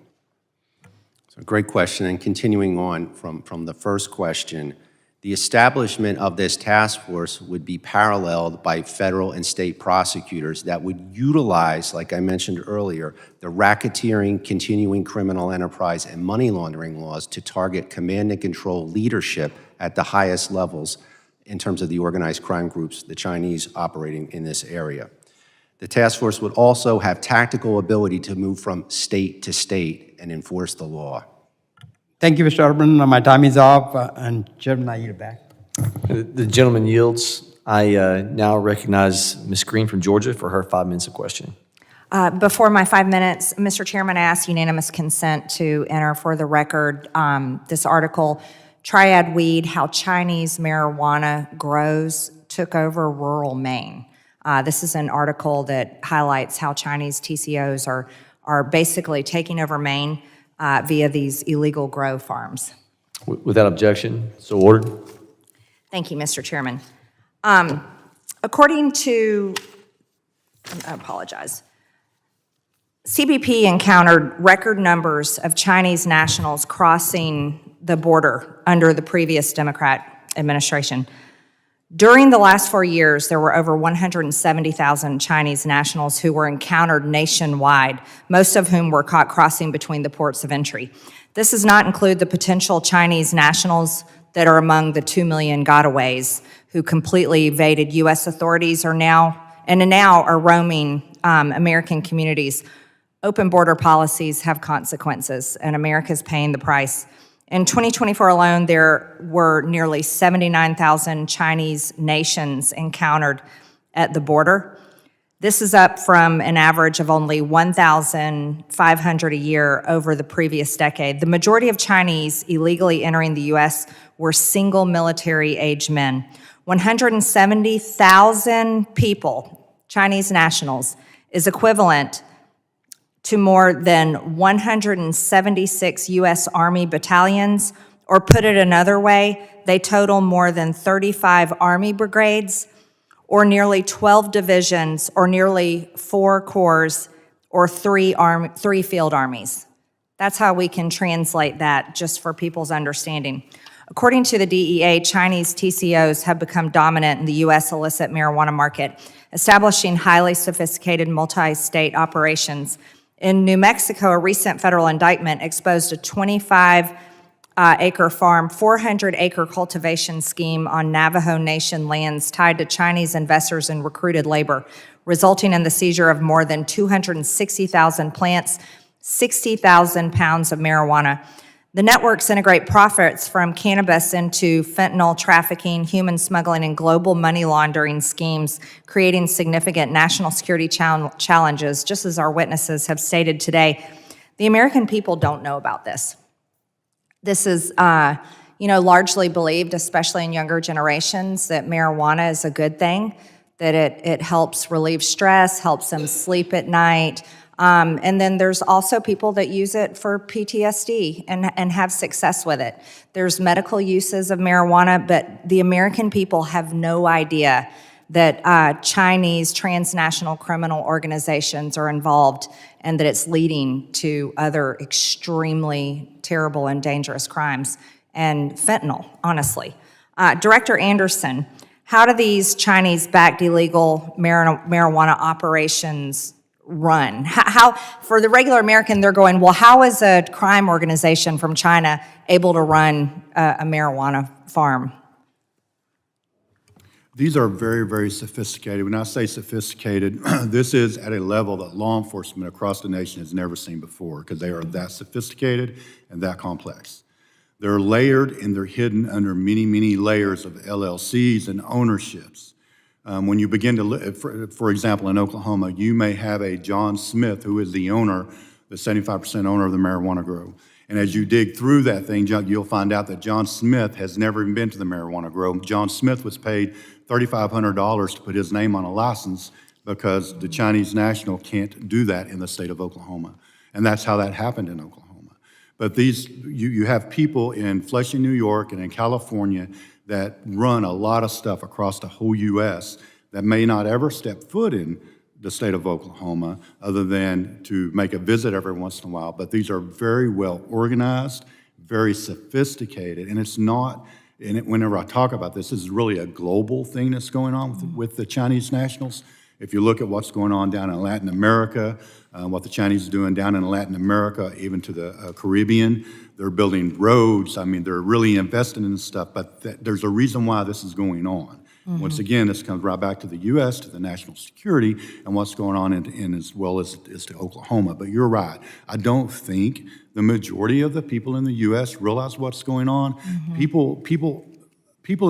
So great question, and continuing on from the first question, the establishment of this task force would be paralleled by federal and state prosecutors that would utilize, like I mentioned earlier, the racketeering, continuing criminal enterprise, and money laundering laws to target command and control leadership at the highest levels in terms of the organized crime groups, the Chinese operating in this area. The task force would also have tactical ability to move from state to state and enforce the law. Thank you, Mr. Urban. My time is up, and Chairman, I yield back. The gentleman yields. I now recognize Ms. Green from Georgia for her 5 minutes of questioning. Before my 5 minutes, Mr. Chairman, I ask unanimous consent to enter for the record this article, Triad Weed, How Chinese Marijuana Grows Took Over Rural Maine. This is an article that highlights how Chinese TCOs are basically taking over Maine via these illegal grow farms. Without objection, so ordered. Thank you, Mr. Chairman. According to, I apologize, CBP encountered record numbers of Chinese nationals crossing the border under the previous Democrat administration. During the last 4 years, there were over 170,000 Chinese nationals who were encountered nationwide, most of whom were caught crossing between the ports of entry. This does not include the potential Chinese nationals that are among the 2 million gotaways who completely evaded U.S. authorities are now are roaming American communities. Open border policies have consequences, and America's paying the price. In 2024 alone, there were nearly 79,000 Chinese nations encountered at the border. This is up from an average of only 1,500 a year over the previous decade. The majority of Chinese illegally entering the U.S. were single military-age men. 170,000 people, Chinese nationals, is equivalent to more than 176 U.S. Army battalions, or put it another way, they total more than 35 Army brigades, or nearly 12 divisions, or nearly 4 corps, or 3 field armies. That's how we can translate that, just for people's understanding. According to the DEA, Chinese TCOs have become dominant in the U.S. illicit marijuana market, establishing highly sophisticated multi-state operations. In New Mexico, a recent federal indictment exposed a 25-acre farm, 400-acre cultivation scheme on Navajo Nation lands tied to Chinese investors and recruited labor, resulting in the seizure of more than 260,000 plants, 60,000 pounds of marijuana. The networks integrate profits from cannabis into fentanyl trafficking, human smuggling, and global money laundering schemes, creating significant national security challenges, just as our witnesses have stated today. The American people don't know about this. This is, largely believed, especially in younger generations, that marijuana is a good thing, that it helps relieve stress, helps them sleep at night. And then there's also people that use it for PTSD and have success with it. There's medical uses of marijuana, but the American people have no idea that Chinese transnational criminal organizations are involved and that it's leading to other extremely terrible and dangerous crimes, and fentanyl, honestly. Director Anderson, how do these Chinese-backed illegal marijuana operations run? How, for the regular American, they're going, well, how is a crime organization from China able to run a marijuana farm? These are very, very sophisticated. When I say sophisticated, this is at a level that law enforcement across the nation has never seen before, because they are that sophisticated and that complex. They're layered and they're hidden under many, many layers of LLCs and ownerships. When you begin to look, for example, in Oklahoma, you may have a John Smith who is the owner, the 75% owner of the marijuana grow. And as you dig through that thing, you'll find out that John Smith has never even been to the marijuana grow. John Smith was paid $3,500 to put his name on a license because the Chinese national can't do that in the state of Oklahoma. And that's how that happened in Oklahoma. But you have people in Flushing, New York and in California that run a lot of stuff across the whole U.S. that may not ever step foot in the state of Oklahoma other than to make a visit every once in a while. But these are very well organized, very sophisticated, and it's not, and whenever I talk about this is really a global thing that's going on with the Chinese nationals. If you look at what's going on down in Latin America, what the Chinese are doing down in Latin America, even to the Caribbean, they're building roads. I mean, they're really investing in this stuff, but there's a reason why this is going on. Once again, this comes right back to the U.S., to the national security, and what's going on in as well as to Oklahoma. But you're right. I don't think the majority of the people in the U.S. realize what's going on. People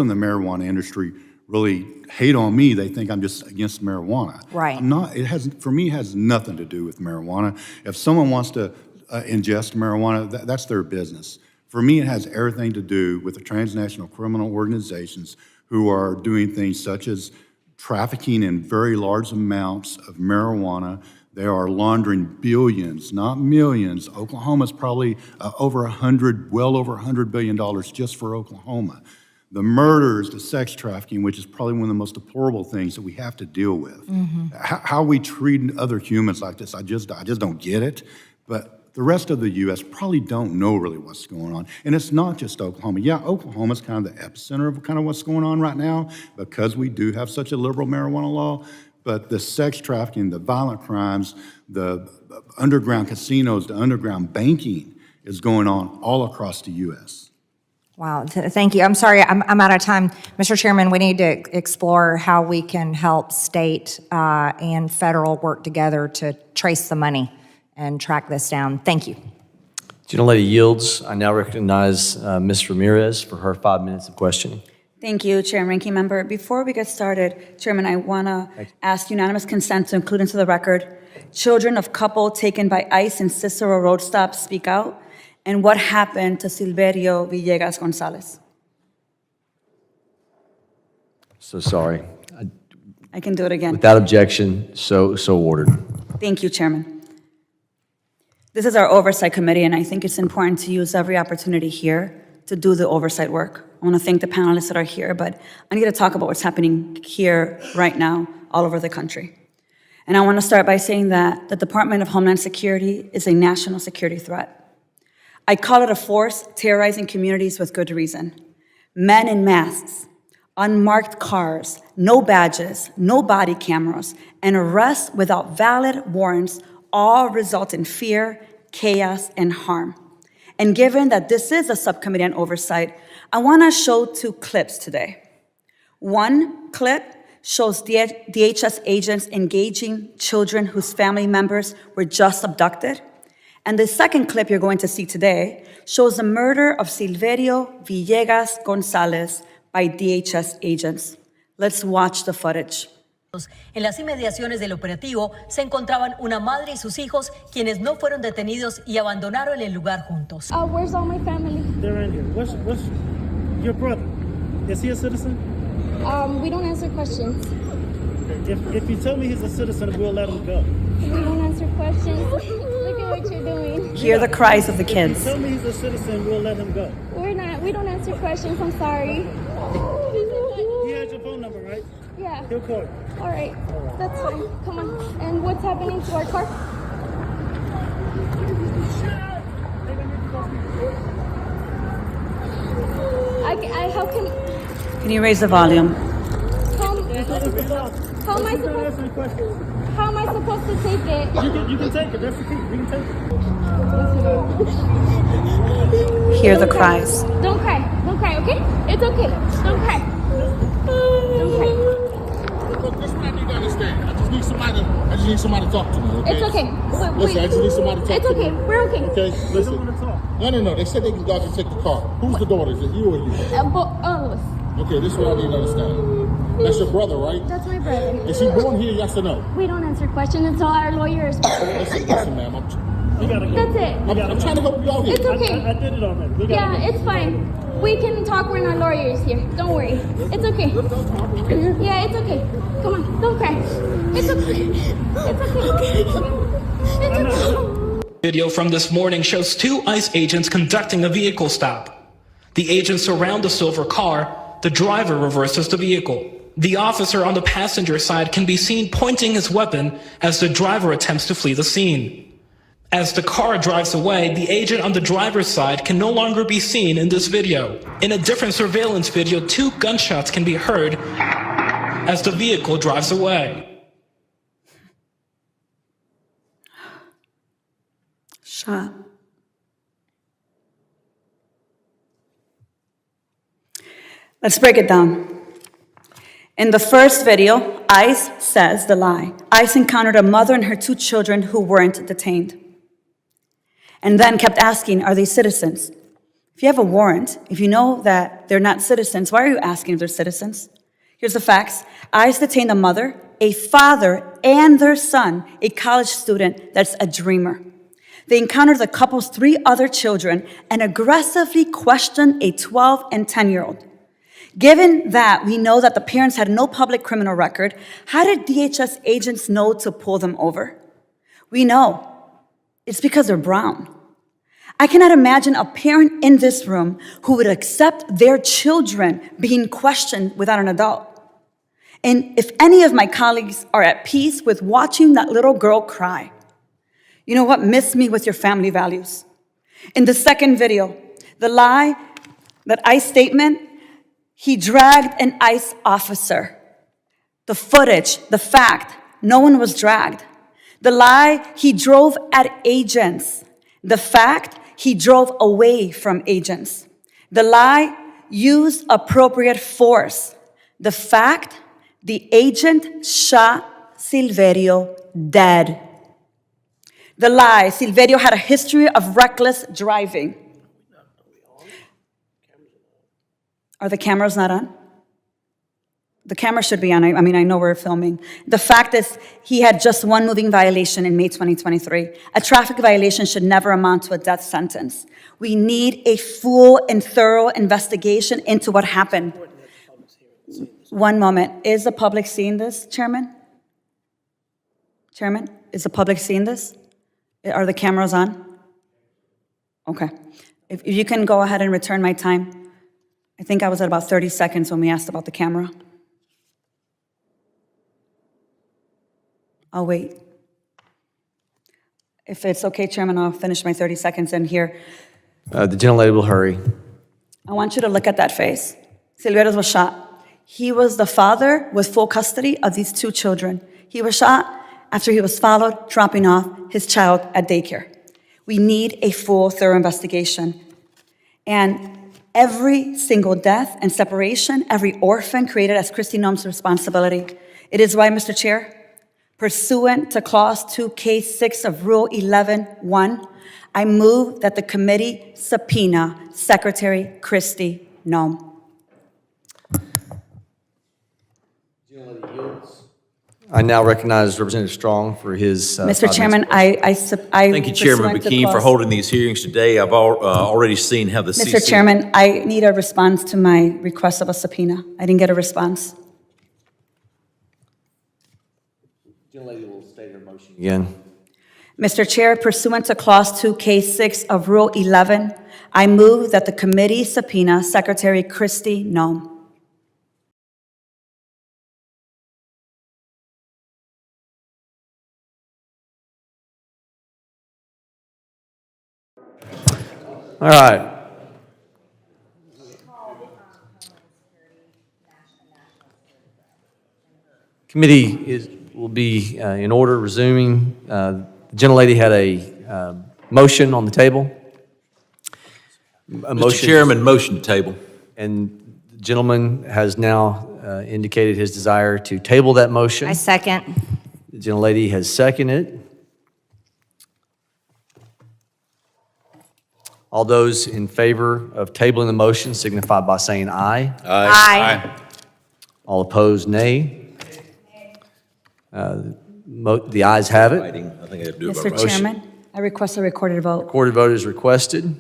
in the marijuana industry really hate on me. They think I'm just against marijuana. Right. I'm not. For me, it has nothing to do with marijuana. If someone wants to ingest marijuana, that's their business. For me, it has everything to do with the transnational criminal organizations who are doing things such as trafficking in very large amounts of marijuana. They are laundering billions, not millions. Oklahoma's probably well over $100 billion just for Oklahoma. The murders, the sex trafficking, which is probably one of the most deplorable things that we have to deal with. How we treat other humans like this, I just don't get it. But the rest of the U.S. probably don't know really what's going on. And it's not just Oklahoma. Yeah, Oklahoma's kind of the epicenter of kind of what's going on right now because we do have such a liberal marijuana law. But the sex trafficking, the violent crimes, the underground casinos, the underground banking is going on all across the U.S. Wow, thank you. I'm sorry, I'm out of time. Mr. Chairman, we need to explore how we can help state and federal work together to trace the money and track this down. Thank you. Gentlelady yields. I now recognize Ms. Ramirez for her 5 minutes of questioning. Thank you, Chair and Ranking Member. Before we get started, Chairman, I want to ask unanimous consent to include into the record children of couple taken by ICE in Cicero road stop speak out, and what happened to Silverio Villegas Gonzalez. So sorry. I can do it again. Without objection, so ordered. Thank you, Chairman. This is our Oversight Committee, and I think it's important to use every opportunity here to do the oversight work. I want to thank the panelists that are here, but I need to talk about what's happening here right now all over the country. And I want to start by saying that the Department of Homeland Security is a national security threat. I call it a force terrorizing communities with good reason. Men in masks, unmarked cars, no badges, no body cameras, and arrests without valid warrants all result in fear, chaos, and harm. And given that this is a subcommittee on oversight, I want to show 2 clips today. One clip shows DHS agents engaging children whose family members were just abducted. And the second clip you're going to see today shows the murder of Silverio Villegas Gonzalez by DHS agents. Let's watch the footage. En las inmediaciones del operativo se encontraban una madre y sus hijos, quienes no fueron detenidos y abandonaron el lugar juntos. Where's all my family? They're in here. What's your brother? Is he a citizen? We don't answer questions. If you tell me he's a citizen, we'll let him go. We don't answer questions. Look at what you're doing. Hear the cries of the kids. If you tell me he's a citizen, we'll let him go. We don't answer questions. I'm sorry. He has your phone number, right? Yeah. He'll call you. All right. That's fine. Come on. And what's happening to our car? How Can you raise the volume? how am I supposed to take it? You can take it. That's the key. You can take it. Hear the cries. Don't cry. Don't cry, okay? It's okay. Don't cry. Don't cry. Look, this is what I need to understand. I just need somebody to talk to me, okay? It's okay. Listen, I just need somebody to talk It's to okay. me. We're okay. Okay, They listen. don't want to talk. No. They said they can go out and take the car. Who's the daughter? Is it you or you? All of us. Okay, this is what I need to understand. That's your brother, right? That's my brother. Is he born here, yes or no? We don't answer questions until our lawyers. Listen, ma'am. We gotta go. That's it. I'm trying to help you out here. It's okay. I did it already. We gotta Yeah, go. it's fine. We can talk when our lawyer is here. Don't worry. It's okay. Yeah, it's okay. Come on, don't cry. It's okay. It's okay. It's okay. Video from this morning shows 2 ICE agents conducting a vehicle stop. The agents surround the silver car. The driver reverses the vehicle. The officer on the passenger side can be seen pointing his weapon as the driver attempts to flee the scene. As the car drives away, the agent on the driver's side can no longer be seen in this video. In a different surveillance video, 2 gunshots can be heard as the vehicle drives away. Shot. Let's break it down. In the first video, ICE says the lie. ICE encountered a mother and her 2 children who weren't detained. And then kept asking, are they citizens? If you have a warrant, if you know that they're not citizens, why are you asking if they're citizens? Here's the facts. ICE detained a mother, a father, and their son, a college student that's a dreamer. They encountered the couple's 3 other children and aggressively questioned a 12 and 10-year-old. Given that we know that the parents had no public criminal record, how did DHS agents know to pull them over? We know. It's because they're brown. I cannot imagine a parent in this room who would accept their children being questioned without an adult. And if any of my colleagues are at peace with watching that little girl cry, you know what? Miss me with your family values. In the second video, the lie, that ICE statement, he dragged an ICE officer. The footage, the fact, no one was dragged. The lie, he drove at agents. The fact, he drove away from agents. The lie, used appropriate force. The fact, the agent shot Silverio dead. The lie, Silverio had a history of reckless driving. Are the cameras not on? The camera should be on. I mean, I know we're filming. The fact is, he had just 1 moving violation in May 2023. A traffic violation should never amount to a death sentence. We need a full and thorough investigation into what happened. One moment. Is the public seeing this, Chairman? Chairman, is the public seeing this? Are the cameras on? Okay. If you can go ahead and return my time. I think I was at about 30 seconds when we asked about the camera. I'll wait. If it's okay, Chairman, I'll finish my 30 seconds in here. The gentlelady will hurry. I want you to look at that face. Silverio was shot. He was the father with full custody of these 2 children. He was shot after he was followed, dropping off his child at daycare. We need a full, thorough investigation. And every single death and separation, every orphan created as Kristi Noem's responsibility. It is why, Mr. Chair, pursuant to Clause 2, Case 6 of Rule 11.1, I move that the committee subpoena Secretary Kristi Noem. I now recognize Representative Strong for his... Mr. 5 Chairman, minutes. Thank you, Chairman pursuant to McKean, for clause- holding these hearings today. I've already seen how the CC... Mr. Chairman, I need a response to my request of a subpoena. I didn't get a response. Gentlelady will state her motion again. Mr. Chair, pursuant to Clause 2, Case 6 of Rule 11, I move that the committee subpoena Secretary Kristi Noem. All right. Committee will be in order, resuming. The gentlelady had a motion on the table. Mr. Chairman, motion to table. And the gentleman has now indicated his desire to table that motion. I second. The gentlelady has seconded. All those in favor of tabling the motion signify by saying aye. Aye. All opposed, nay. The ayes have it. I think I have to do it by Mr. motion. Chairman, I request a recorded vote. Recorded vote is requested.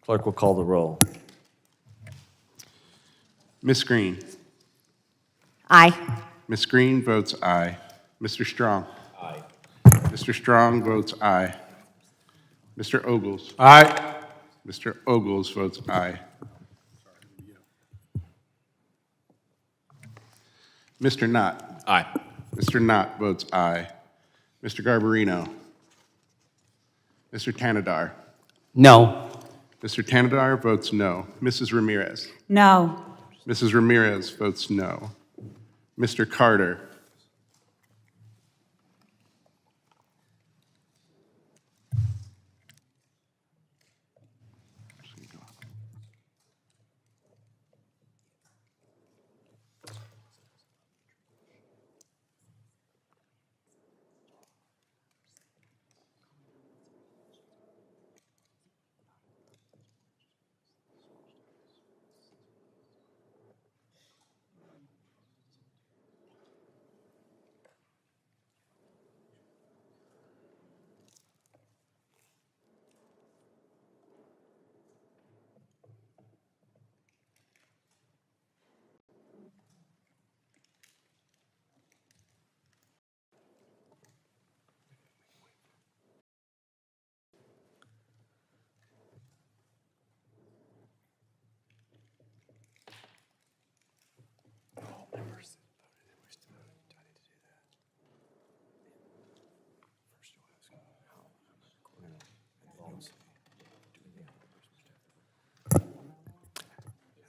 Clerk will call the roll. Ms. Green. Aye. Ms. Green votes aye. Mr. Strong. Aye. Mr. Strong votes aye. Mr. Ogles. Aye. Mr. Ogles votes aye. Mr. Knott. Aye. Mr. Knott votes aye. Mr. Garbarino. Mr. Tanadar. No. Mr. Tanadar votes no. Mrs. Ramirez. No. Mrs. Ramirez votes no. Mr. Carter.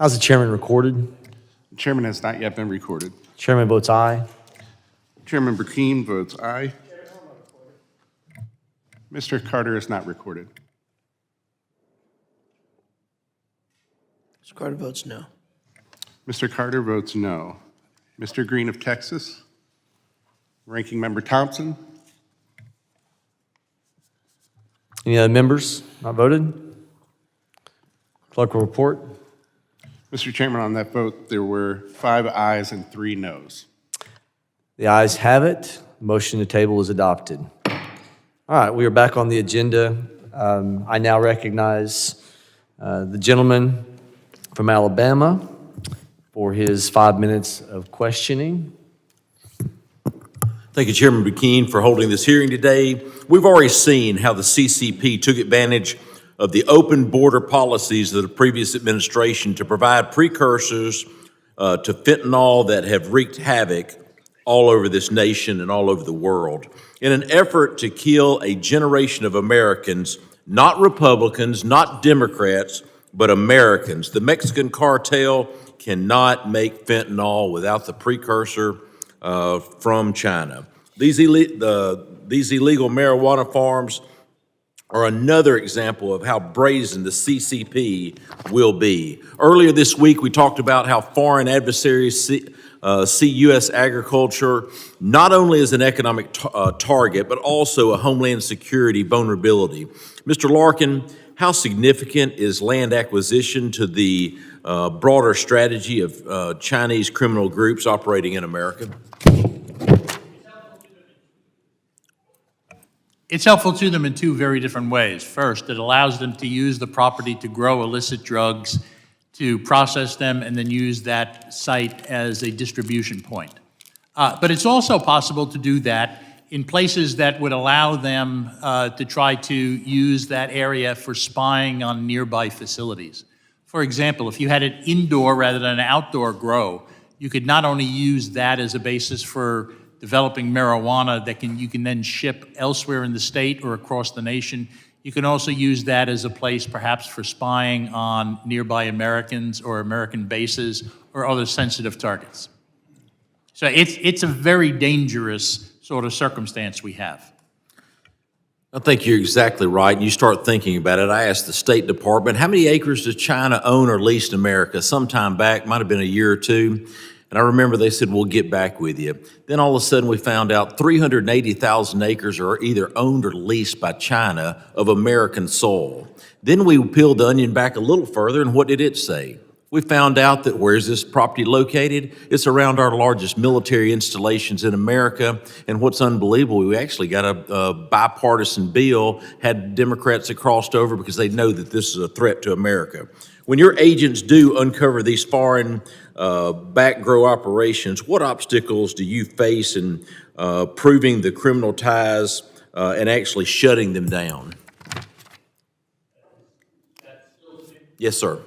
How's the chairman recorded? The chairman has not yet been recorded. Chairman votes aye. Chairman Burkeen votes aye. Mr. Carter is not recorded. Mr. Carter votes no. Mr. Carter votes no. Mr. Green of Texas. Ranking Member Thompson. Any other members not voted? Clerk will report. Mr. Chairman, on that vote, there were 5 ayes and 3 noes. The ayes have it. Motion to table is adopted. All right, we are back on the agenda. I now recognize the gentleman from Alabama for his 5 minutes of questioning. Thank you, Chairman Burkeen, for holding this hearing today. We've already seen how the CCP took advantage of the open border policies of the previous administration to provide precursors to fentanyl that have wreaked havoc all over this nation and all over the world. In an effort to kill a generation of Americans, not Republicans, not Democrats, but Americans, the Mexican cartel cannot make fentanyl without the precursor from China. These illegal marijuana farms are another example of how brazen the CCP will be. Earlier this week, we talked about how foreign adversaries see U.S. agriculture not only as an economic target, but also a homeland security vulnerability. Mr. Larkin, how significant is land acquisition to the broader strategy of Chinese criminal groups operating in America? It's helpful to them in 2 very different ways. First, it allows them to use the property to grow illicit drugs, to process them, and then use that site as a distribution point. But it's also possible to do that in places that would allow them to try to use that area for spying on nearby facilities. For example, if you had an indoor rather than an outdoor grow, you could not only use that as a basis for developing marijuana that you can then ship elsewhere in the state or across the nation. You can also use that as a place perhaps for spying on nearby Americans or American bases or other sensitive targets. So it's a very dangerous sort of circumstance we have. I think you're exactly right. You start thinking about it. I asked the State Department, how many acres does China own or lease in America? Sometime back, might have been a year or 2. And I remember they said, we'll get back with you. Then all of a sudden we found out 380,000 acres are either owned or leased by China of American soil. Then we peeled the onion back a little further, and what did it say? We found out that where is this property located? It's around our largest military installations in America. And what's unbelievable, we actually got a bipartisan bill, had Democrats that crossed over because they know that this is a threat to America. When your agents do uncover these foreign backgrow operations, what obstacles do you face in proving the criminal ties and actually shutting them down? Yes, sir.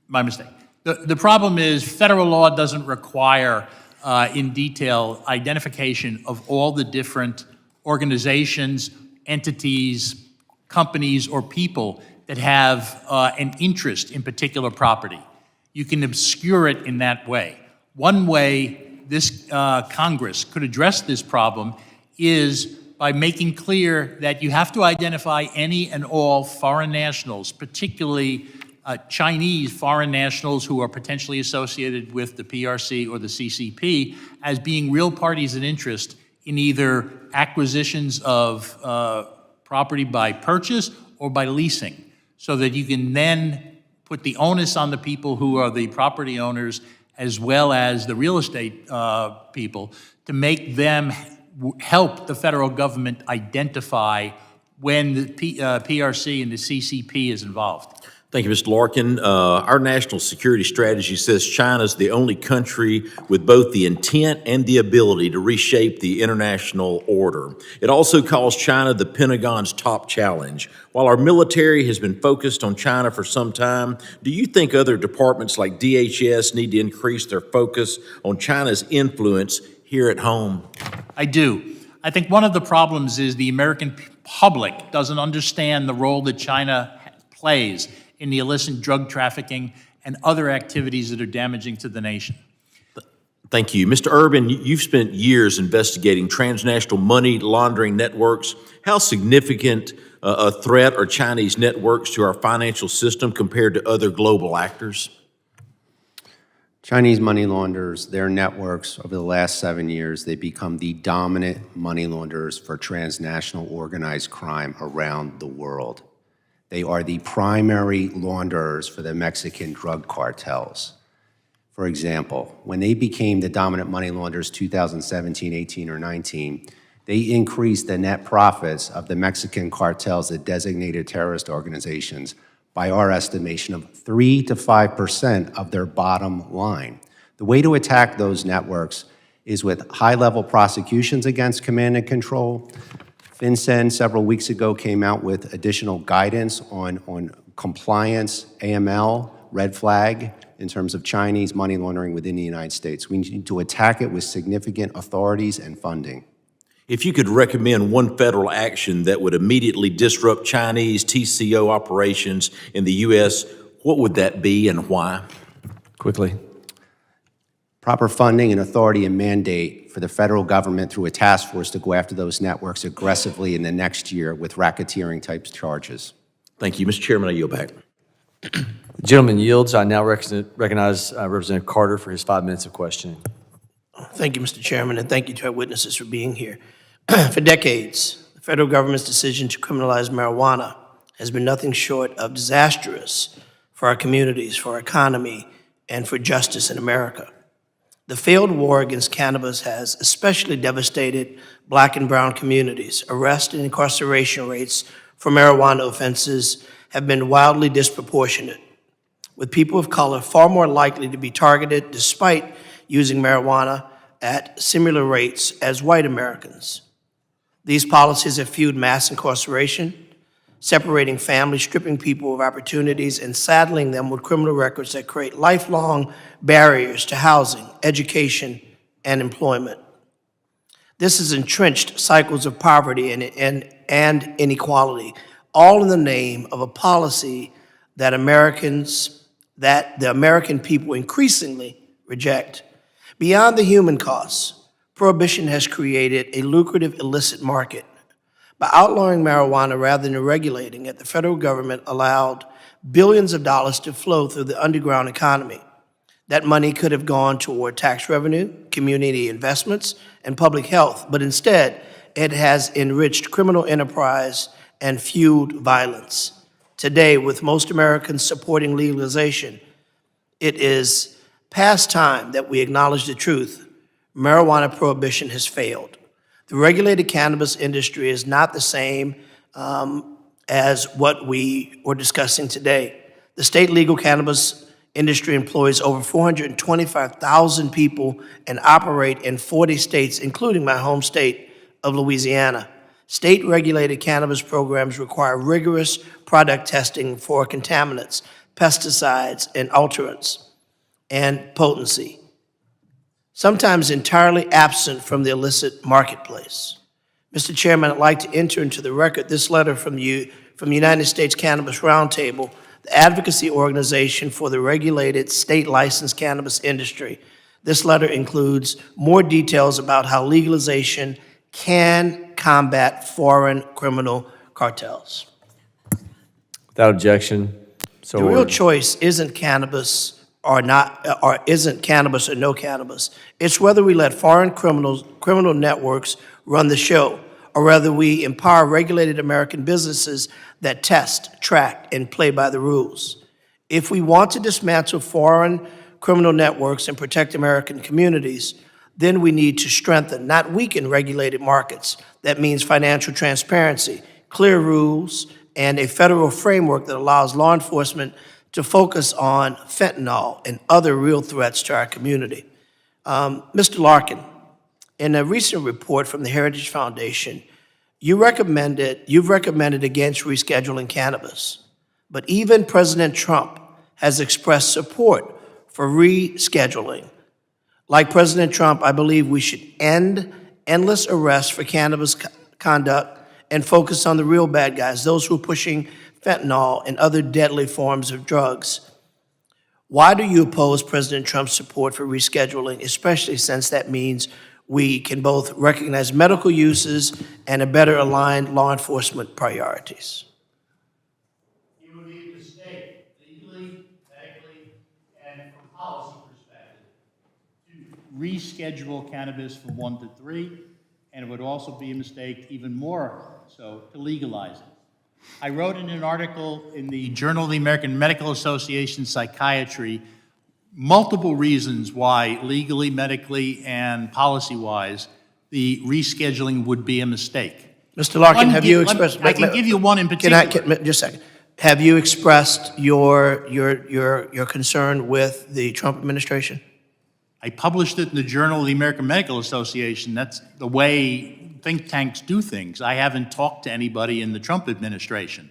My mistake. The problem is federal law doesn't require in detail identification of all the different organizations, entities, companies, or people that have an interest in particular property. You can obscure it in that way. One way this Congress could address this problem is by making clear that you have to identify any and all foreign nationals, particularly Chinese foreign nationals who are potentially associated with the PRC or the CCP, as being real parties in interest in either acquisitions of property by purchase or by leasing, so that you can then put the onus on the people who are the property owners as well as the real estate people to make them help the federal government identify when the PRC and the CCP is involved. Thank you, Mr. Larkin. Our national security strategy says China is the only country with both the intent and the ability to reshape the international order. It also calls China the Pentagon's top challenge. While our military has been focused on China for some time, do you think other departments like DHS need to increase their focus on China's influence here at home? I do. I think one of the problems is the American public doesn't understand the role that China plays in the illicit drug trafficking and other activities that are damaging to the nation. Thank you. Mr. Urban, you've spent years investigating transnational money laundering networks. How significant a threat are Chinese networks to our financial system compared to other global actors? Chinese money launderers, their networks, over the last 7 years, they've become the dominant money launderers for transnational organized crime around the world. They are the primary launderers for the Mexican drug cartels. For example, when they became the dominant money launderers 2017, 18, or 19, they increased the net profits of the Mexican cartels, the designated terrorist organizations, by our estimation of 3 to 5% of their bottom line. The way to attack those networks is with high-level prosecutions against command and control. FinCEN several weeks ago came out with additional guidance on compliance, AML, red flag, in terms of Chinese money laundering within the United States. We need to attack it with significant authorities and funding. If you could recommend one federal action that would immediately disrupt Chinese TCO operations in the U.S., what would that be and why? Quickly. Proper funding and authority and mandate for the federal government through a task force to go after those networks aggressively in the next year with racketeering type charges. Thank you. Mr. Chairman, I yield back. The gentleman yields. I now recognize Representative Carter for his 5 minutes of questioning. Thank you, Mr. Chairman, and thank you to our witnesses for being here. For decades, the federal government's decision to criminalize marijuana has been nothing short of disastrous for our communities, for our economy, and for justice in America. The failed war against cannabis has especially devastated Black and brown communities. Arrest and incarceration rates for marijuana offenses have been wildly disproportionate, with people of color far more likely to be targeted despite using marijuana at similar rates as white Americans. These policies have fueled mass incarceration, separating families, stripping people of opportunities, and saddling them with criminal records that create lifelong barriers to housing, education, and employment. This has entrenched cycles of poverty and inequality, all in the name of a policy that the American people increasingly reject. Beyond the human costs, prohibition has created a lucrative illicit market. By outlawing marijuana rather than regulating it, the federal government allowed billions of dollars to flow through the underground economy. That money could have gone toward tax revenue, community investments, and public health, but instead, it has enriched criminal enterprise and fueled violence. today, with most Americans supporting legalization, it is past time that we acknowledge the truth. Marijuana prohibition has failed. The regulated cannabis industry is not the same as what we were discussing today. The state legal cannabis industry employs over 425,000 people and operate in 40 states, including my home state of Louisiana. State-regulated cannabis programs require rigorous product testing for contaminants, pesticides, and alterants, and potency, sometimes entirely absent from the illicit marketplace. Mr. Chairman, I'd like to enter into the record this letter from the United States Cannabis Roundtable, the advocacy organization for the regulated state-licensed cannabis industry. This letter includes more details about how legalization can combat foreign criminal cartels. Without objection, so The real ordered. choice isn't cannabis or not, or isn't cannabis or no cannabis. It's whether we let foreign criminal networks run the show, or whether we empower regulated American businesses that test, track, and play by the rules. If we want to dismantle foreign criminal networks and protect American communities, then we need to strengthen, not weaken, regulated markets. That means financial transparency, clear rules, and a federal framework that allows law enforcement to focus on fentanyl and other real threats to our community. Mr. Larkin, in a recent report from the Heritage Foundation, you've recommended against rescheduling cannabis. But even President Trump has expressed support for rescheduling. Like President Trump, I believe we should end endless arrests for cannabis conduct and focus on the real bad guys, those who are pushing fentanyl and other deadly forms of drugs. Why do you oppose President Trump's support for rescheduling, especially since that means we can both recognize medical uses and a better aligned law enforcement priorities? You would be a mistake, legally, medically, and from policy perspective, to reschedule cannabis from 1 to 3, and it would also be a mistake, even more so, to legalize it. I wrote in an article in the Journal of the American Medical Association Psychiatry multiple reasons why legally, medically, and policy-wise, the rescheduling would be a mistake. Mr. Larkin, have you expressed... I can give you one in particular. Just a second. Have you expressed your concern with the Trump administration? I published it in the Journal of the American Medical Association. That's the way think tanks do things. I haven't talked to anybody in the Trump administration.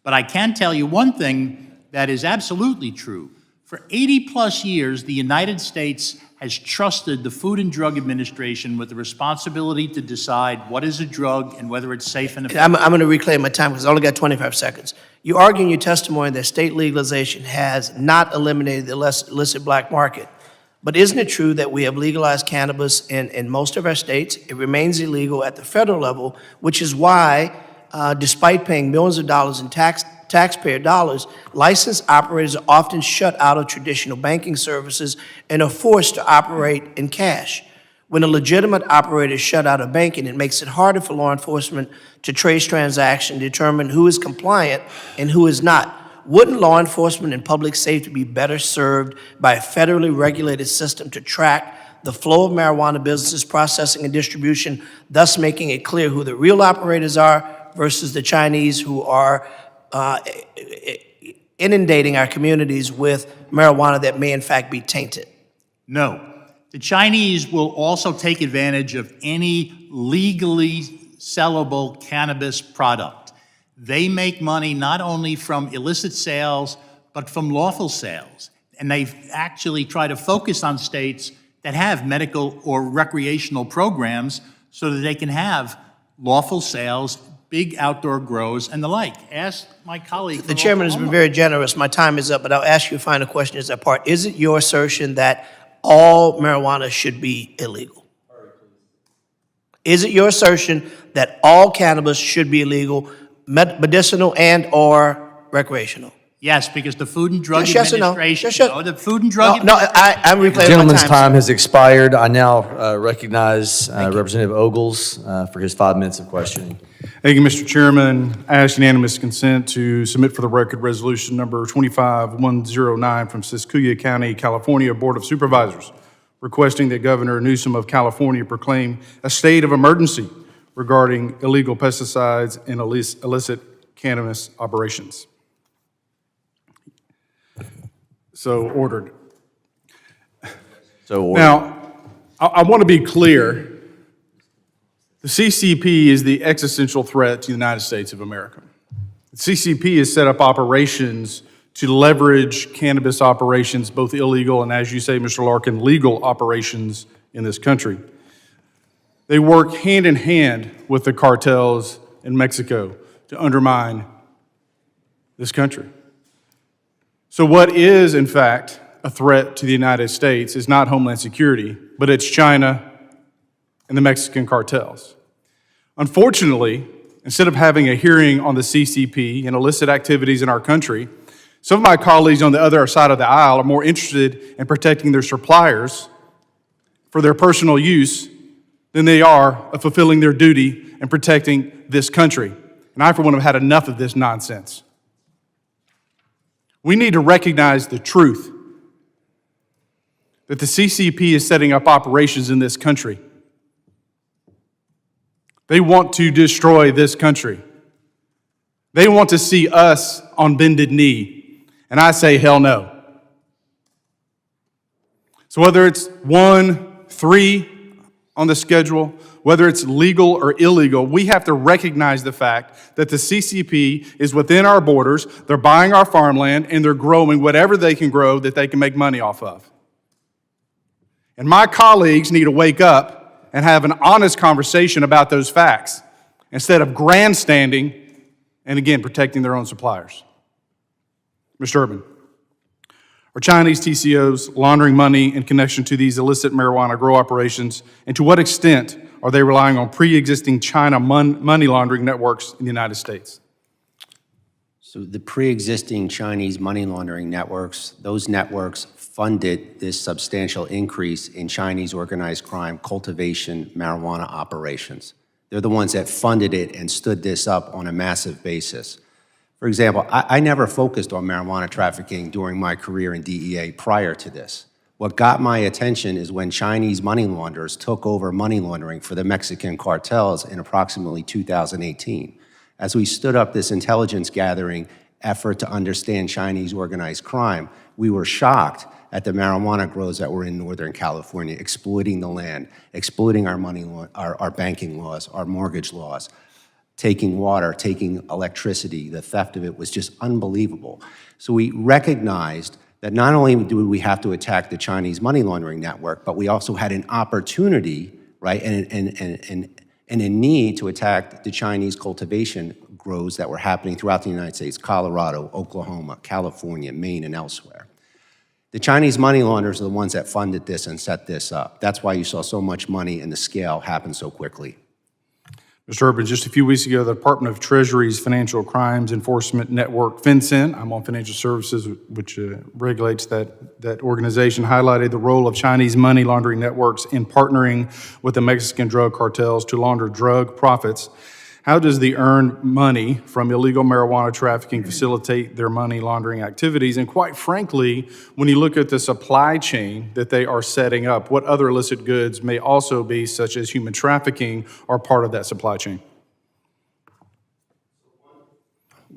But I can tell you one thing that is absolutely true. For 80-plus years, the United States has trusted the Food and Drug Administration with the responsibility to decide what is a drug and whether it's safe and effective. I'm going to reclaim my time because I only got 25 seconds. You argue in your testimony that state legalization has not eliminated the illicit black market. But isn't it true that we have legalized cannabis in most of our states? It remains illegal at the federal level, which is why, despite paying millions of dollars in taxpayer dollars, licensed operators are often shut out of traditional banking services and are forced to operate in cash. When a legitimate operator is shut out of banking, it makes it harder for law enforcement to trace transactions, determine who is compliant and who is not. Wouldn't law enforcement and public safety be better served by a federally regulated system to track the flow of marijuana businesses, processing, and distribution, thus making it clear who the real operators are versus the Chinese who are inundating our communities with marijuana that may in fact be tainted? No. The Chinese will also take advantage of any legally sellable cannabis product. They make money not only from illicit sales, but from lawful sales. And they actually try to focus on states that have medical or recreational programs so that they can have lawful sales, big outdoor grows, and the like. Ask my colleague. The chairman has been very generous. My time is up, but I'll ask you a final question as that part. Is it your assertion that all marijuana should be illegal? Is it your assertion that all cannabis should be illegal, medicinal and or recreational? Yes, because the Food and Drug Yes or no? Administration. Yes, yes. No, the Food and Drug No, I'm reclaiming my Gentleman's time. time has expired. I now recognize Representative Ogles for his 5 minutes of questioning. Thank you, Mr. Chairman. I ask unanimous consent to submit for the record resolution number 25109 from Siskiyou County, California Board of Supervisors, requesting that Governor Newsom of California proclaim a state of emergency regarding illegal pesticides and illicit cannabis operations. So ordered. So ordered. Now, I want to be clear. The CCP is the existential threat to the United States of America. The CCP has set up operations to leverage cannabis operations, both illegal and, as you say, Mr. Larkin, legal operations in this country. They work hand in hand with the cartels in Mexico to undermine this country. So what is, in fact, a threat to the United States is not Homeland Security, but it's China and the Mexican cartels. Unfortunately, instead of having a hearing on the CCP and illicit activities in our country, some of my colleagues on the other side of the aisle are more interested in protecting their suppliers for their personal use than they are of fulfilling their duty and protecting this country. And I, for one, have had enough of this nonsense. We need to recognize the truth that the CCP is setting up operations in this country. They want to destroy this country. They want to see us on bended knee. And I say, hell no. So whether it's 1, 3 on the schedule, whether it's legal or illegal, we have to recognize the fact that the CCP is within our borders, they're buying our farmland, and they're growing whatever they can grow that they can make money off of. And my colleagues need to wake up and have an honest conversation about those facts instead of grandstanding and, again, protecting their own suppliers. Mr. Urban, are Chinese TCOs laundering money in connection to these illicit marijuana grow operations, and to what extent are they relying on pre-existing China money laundering networks in the United States? So the pre-existing Chinese money laundering networks, those networks funded this substantial increase in Chinese organized crime cultivation marijuana operations. They're the ones that funded it and stood this up on a massive basis. For example, I never focused on marijuana trafficking during my career in DEA prior to this. What got my attention is when Chinese money launderers took over money laundering for the Mexican cartels in approximately 2018. As we stood up this intelligence gathering effort to understand Chinese organized crime, we were shocked at the marijuana grows that were in Northern California, exploiting the land, exploiting our money, our banking laws, our mortgage laws, taking water, taking electricity. The theft of it was just unbelievable. So we recognized that not only do we have to attack the Chinese money laundering network, but we also had an opportunity, right, and a need to attack the Chinese cultivation grows that were happening throughout the United States, Colorado, Oklahoma, California, Maine, and elsewhere. The Chinese money launderers are the ones that funded this and set this up. That's why you saw so much money and the scale happen so quickly. Mr. Urban, just a few weeks ago, the Department of Treasury's Financial Crimes Enforcement Network, FinCEN, I'm on financial services, which regulates that organization, highlighted the role of Chinese money laundering networks in partnering with the Mexican drug cartels to launder drug profits. How does the earned money from illegal marijuana trafficking facilitate their money laundering activities? And quite frankly, when you look at the supply chain that they are setting up, what other illicit goods may also be, such as human trafficking, are part of that supply chain?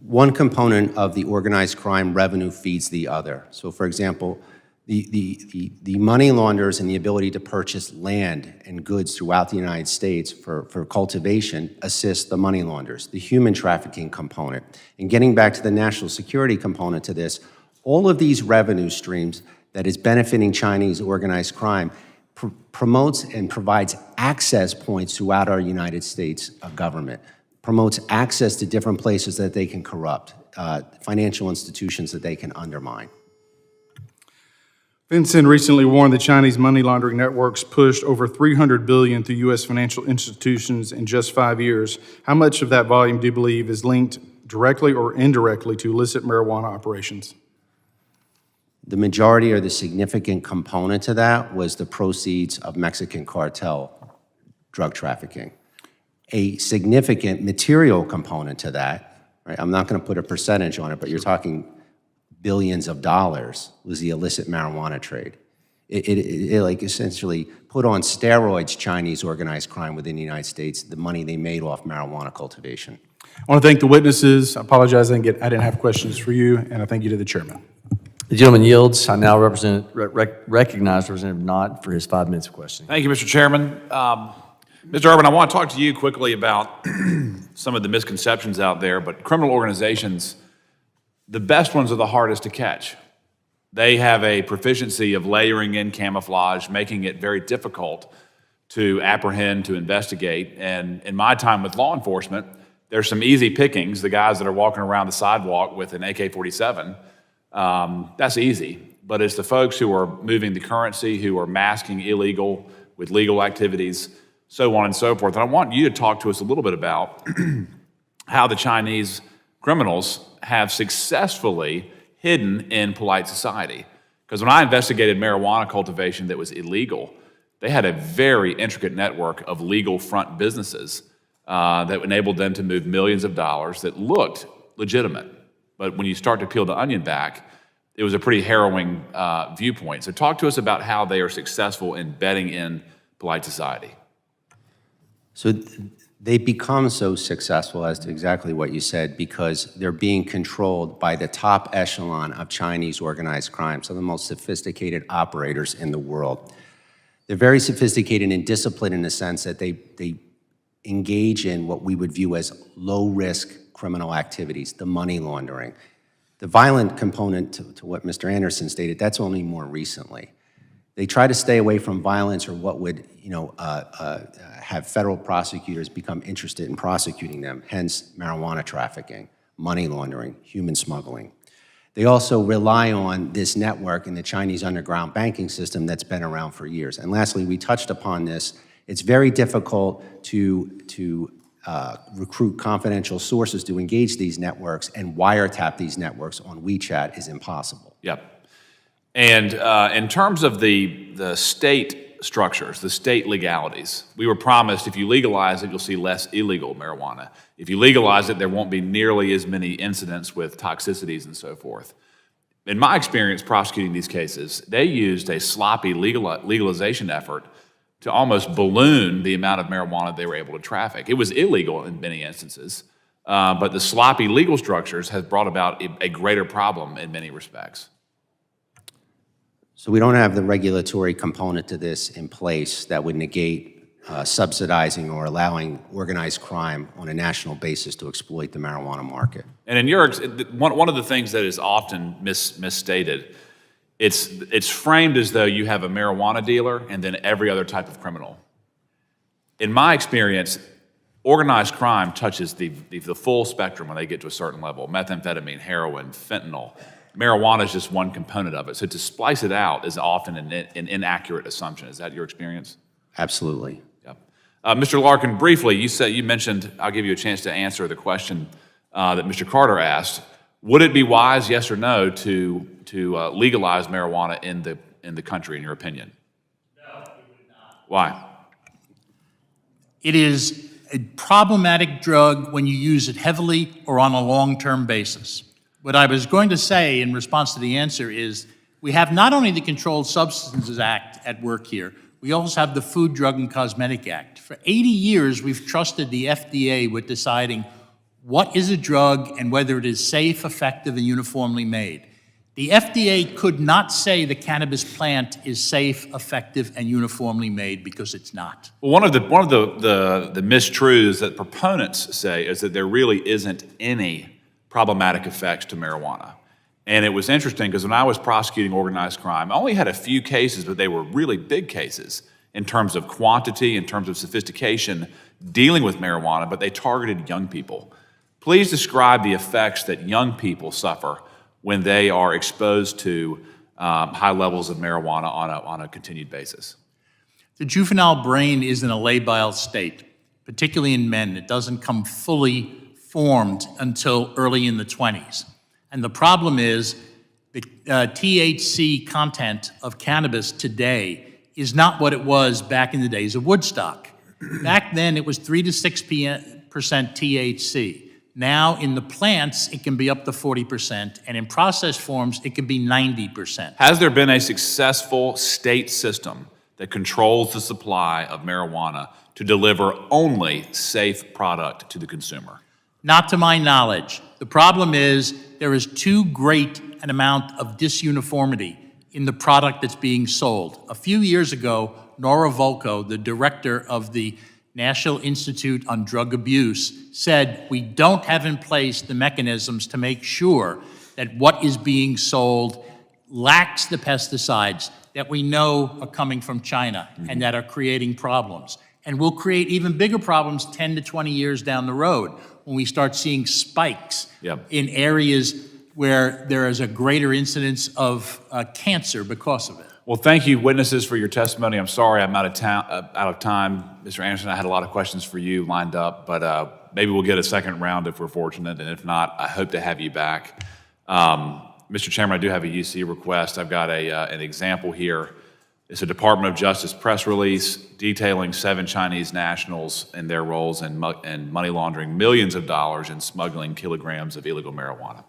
One component of the organized crime revenue feeds the other. So for example, the money launderers and the ability to purchase land and goods throughout the United States for cultivation assist the money launderers, the human trafficking component. And getting back to the national security component to this, all of these revenue streams that is benefiting Chinese organized crime promotes and provides access points throughout our United States government, promotes access to different places that they can corrupt, financial institutions that they can undermine. FinCEN recently warned the Chinese money laundering networks pushed over $300 billion through U.S. financial institutions in just 5 years. How much of that volume do you believe is linked directly or indirectly to illicit marijuana operations? The majority or the significant component to that was the proceeds of Mexican cartel drug trafficking. a significant material component to that, right? I'm not going to put a percentage on it, but you're talking billions of dollars was the illicit marijuana trade. It like essentially put on steroids Chinese organized crime within the United States, the money they made off marijuana cultivation. I want to thank the witnesses. I apologize, I didn't have questions for you, and I thank you to the chairman. The gentleman yields. I now recognize Representative Knott for his 5 minutes of questioning. Thank you, Mr. Chairman. Mr. Urban, I want to talk to you quickly about some of the misconceptions out there, but criminal organizations, the best ones are the hardest to catch. They have a proficiency of layering in camouflage, making it very difficult to apprehend, to investigate. And in my time with law enforcement, there's some easy pickings, the guys that are walking around the sidewalk with an AK-47. That's easy. But it's the folks who are moving the currency, who are masking illegal with legal activities, so on and so forth. And I want you to talk to us a little bit about how the Chinese criminals have successfully hidden in polite society. Because when I investigated marijuana cultivation that was illegal, they had a very intricate network of legal front businesses that enabled them to move millions of dollars that looked legitimate. But when you start to peel the onion back, it was a pretty harrowing viewpoint. So talk to us about how they are successful in bedding in polite society. So they become so successful as to exactly what you said because they're being controlled by the top echelon of Chinese organized crime, some of the most sophisticated operators in the world. They're very sophisticated and disciplined in the sense that they engage in what we would view as low-risk criminal activities, the money laundering. The violent component to what Mr. Anderson stated, that's only more recently. They try to stay away from violence or what would, have federal prosecutors become interested in prosecuting them, hence marijuana trafficking, money laundering, human smuggling. They also rely on this network in the Chinese underground banking system that's been around for years. And lastly, we touched upon this. It's very difficult to recruit confidential sources to engage these networks, and wiretap these networks on WeChat is impossible. Yep. And in terms of the state structures, the state legalities, we were promised if you legalize it, you'll see less illegal marijuana. If you legalize it, there won't be nearly as many incidents with toxicities and so forth. In my experience prosecuting these cases, they used a sloppy legalization effort to almost balloon the amount of marijuana they were able to traffic. It was illegal in many instances, but the sloppy legal structures has brought about a greater problem in many respects. So we don't have the regulatory component to this in place that would negate subsidizing or allowing organized crime on a national basis to exploit the marijuana market. And in your, one of the things that is often misstated, it's framed as though you have a marijuana dealer and then every other type of criminal. In my experience, organized crime touches the full spectrum when they get to a certain level. Methamphetamine, heroin, fentanyl. Marijuana is just one component of it. So to splice it out is often an inaccurate assumption. Is that your experience? Absolutely. Yep. Mr. Larkin, briefly, you mentioned, I'll give you a chance to answer the question that Mr. Carter asked. Would it be wise, yes or no, to legalize marijuana in the country, in your opinion? No, it would not. Why? It is a problematic drug when you use it heavily or on a long-term basis. What I was going to say in response to the answer is we have not only the Controlled Substances Act at work here, we also have the Food, Drug, and Cosmetic Act. For 80 years, we've trusted the FDA with deciding what is a drug and whether it is safe, effective, and uniformly made. The FDA could not say the cannabis plant is safe, effective, and uniformly made because it's not. Well, one of the mistruths that proponents say is that there really isn't any problematic effects to marijuana. And it was interesting because when I was prosecuting organized crime, I only had a few cases, but they were really big cases in terms of quantity, in terms of sophistication, dealing with marijuana, but they targeted young people. Please describe the effects that young people suffer when they are exposed to high levels of marijuana on a continued basis. The juvenile brain is in a labile state, particularly in men. It doesn't come fully formed until early in the 20s. And the problem is the THC content of cannabis today is not what it was back in the days of Woodstock. Back then, it was 3 to 6% THC. Now, in the plants, it can be up to 40%, and in processed forms, it can be 90%. Has there been a successful state system that controls the supply of marijuana to deliver only safe product to the consumer? Not to my knowledge. The problem is there is too great an amount of disuniformity in the product that's being sold. A few years ago, Nora Volko, the director of the National Institute on Drug Abuse, said we don't have in place the mechanisms to make sure that what is being sold lacks the pesticides that we know are coming from China and that are creating problems. And will create even bigger problems 10 to 20 years down the road when we start seeing spikes in areas where there is a greater incidence of cancer because of it. Well, thank you, witnesses, for your testimony. I'm sorry I'm out of time. Mr. Anderson, I had a lot of questions for you lined up, but maybe we'll get a second round if we're fortunate, and if not, I hope to have you back. Mr. Chairman, I do have a UC request. I've got an example here. It's a Department of Justice press release detailing 7 Chinese nationals and their roles in money laundering millions of dollars and smuggling kilograms of illegal marijuana.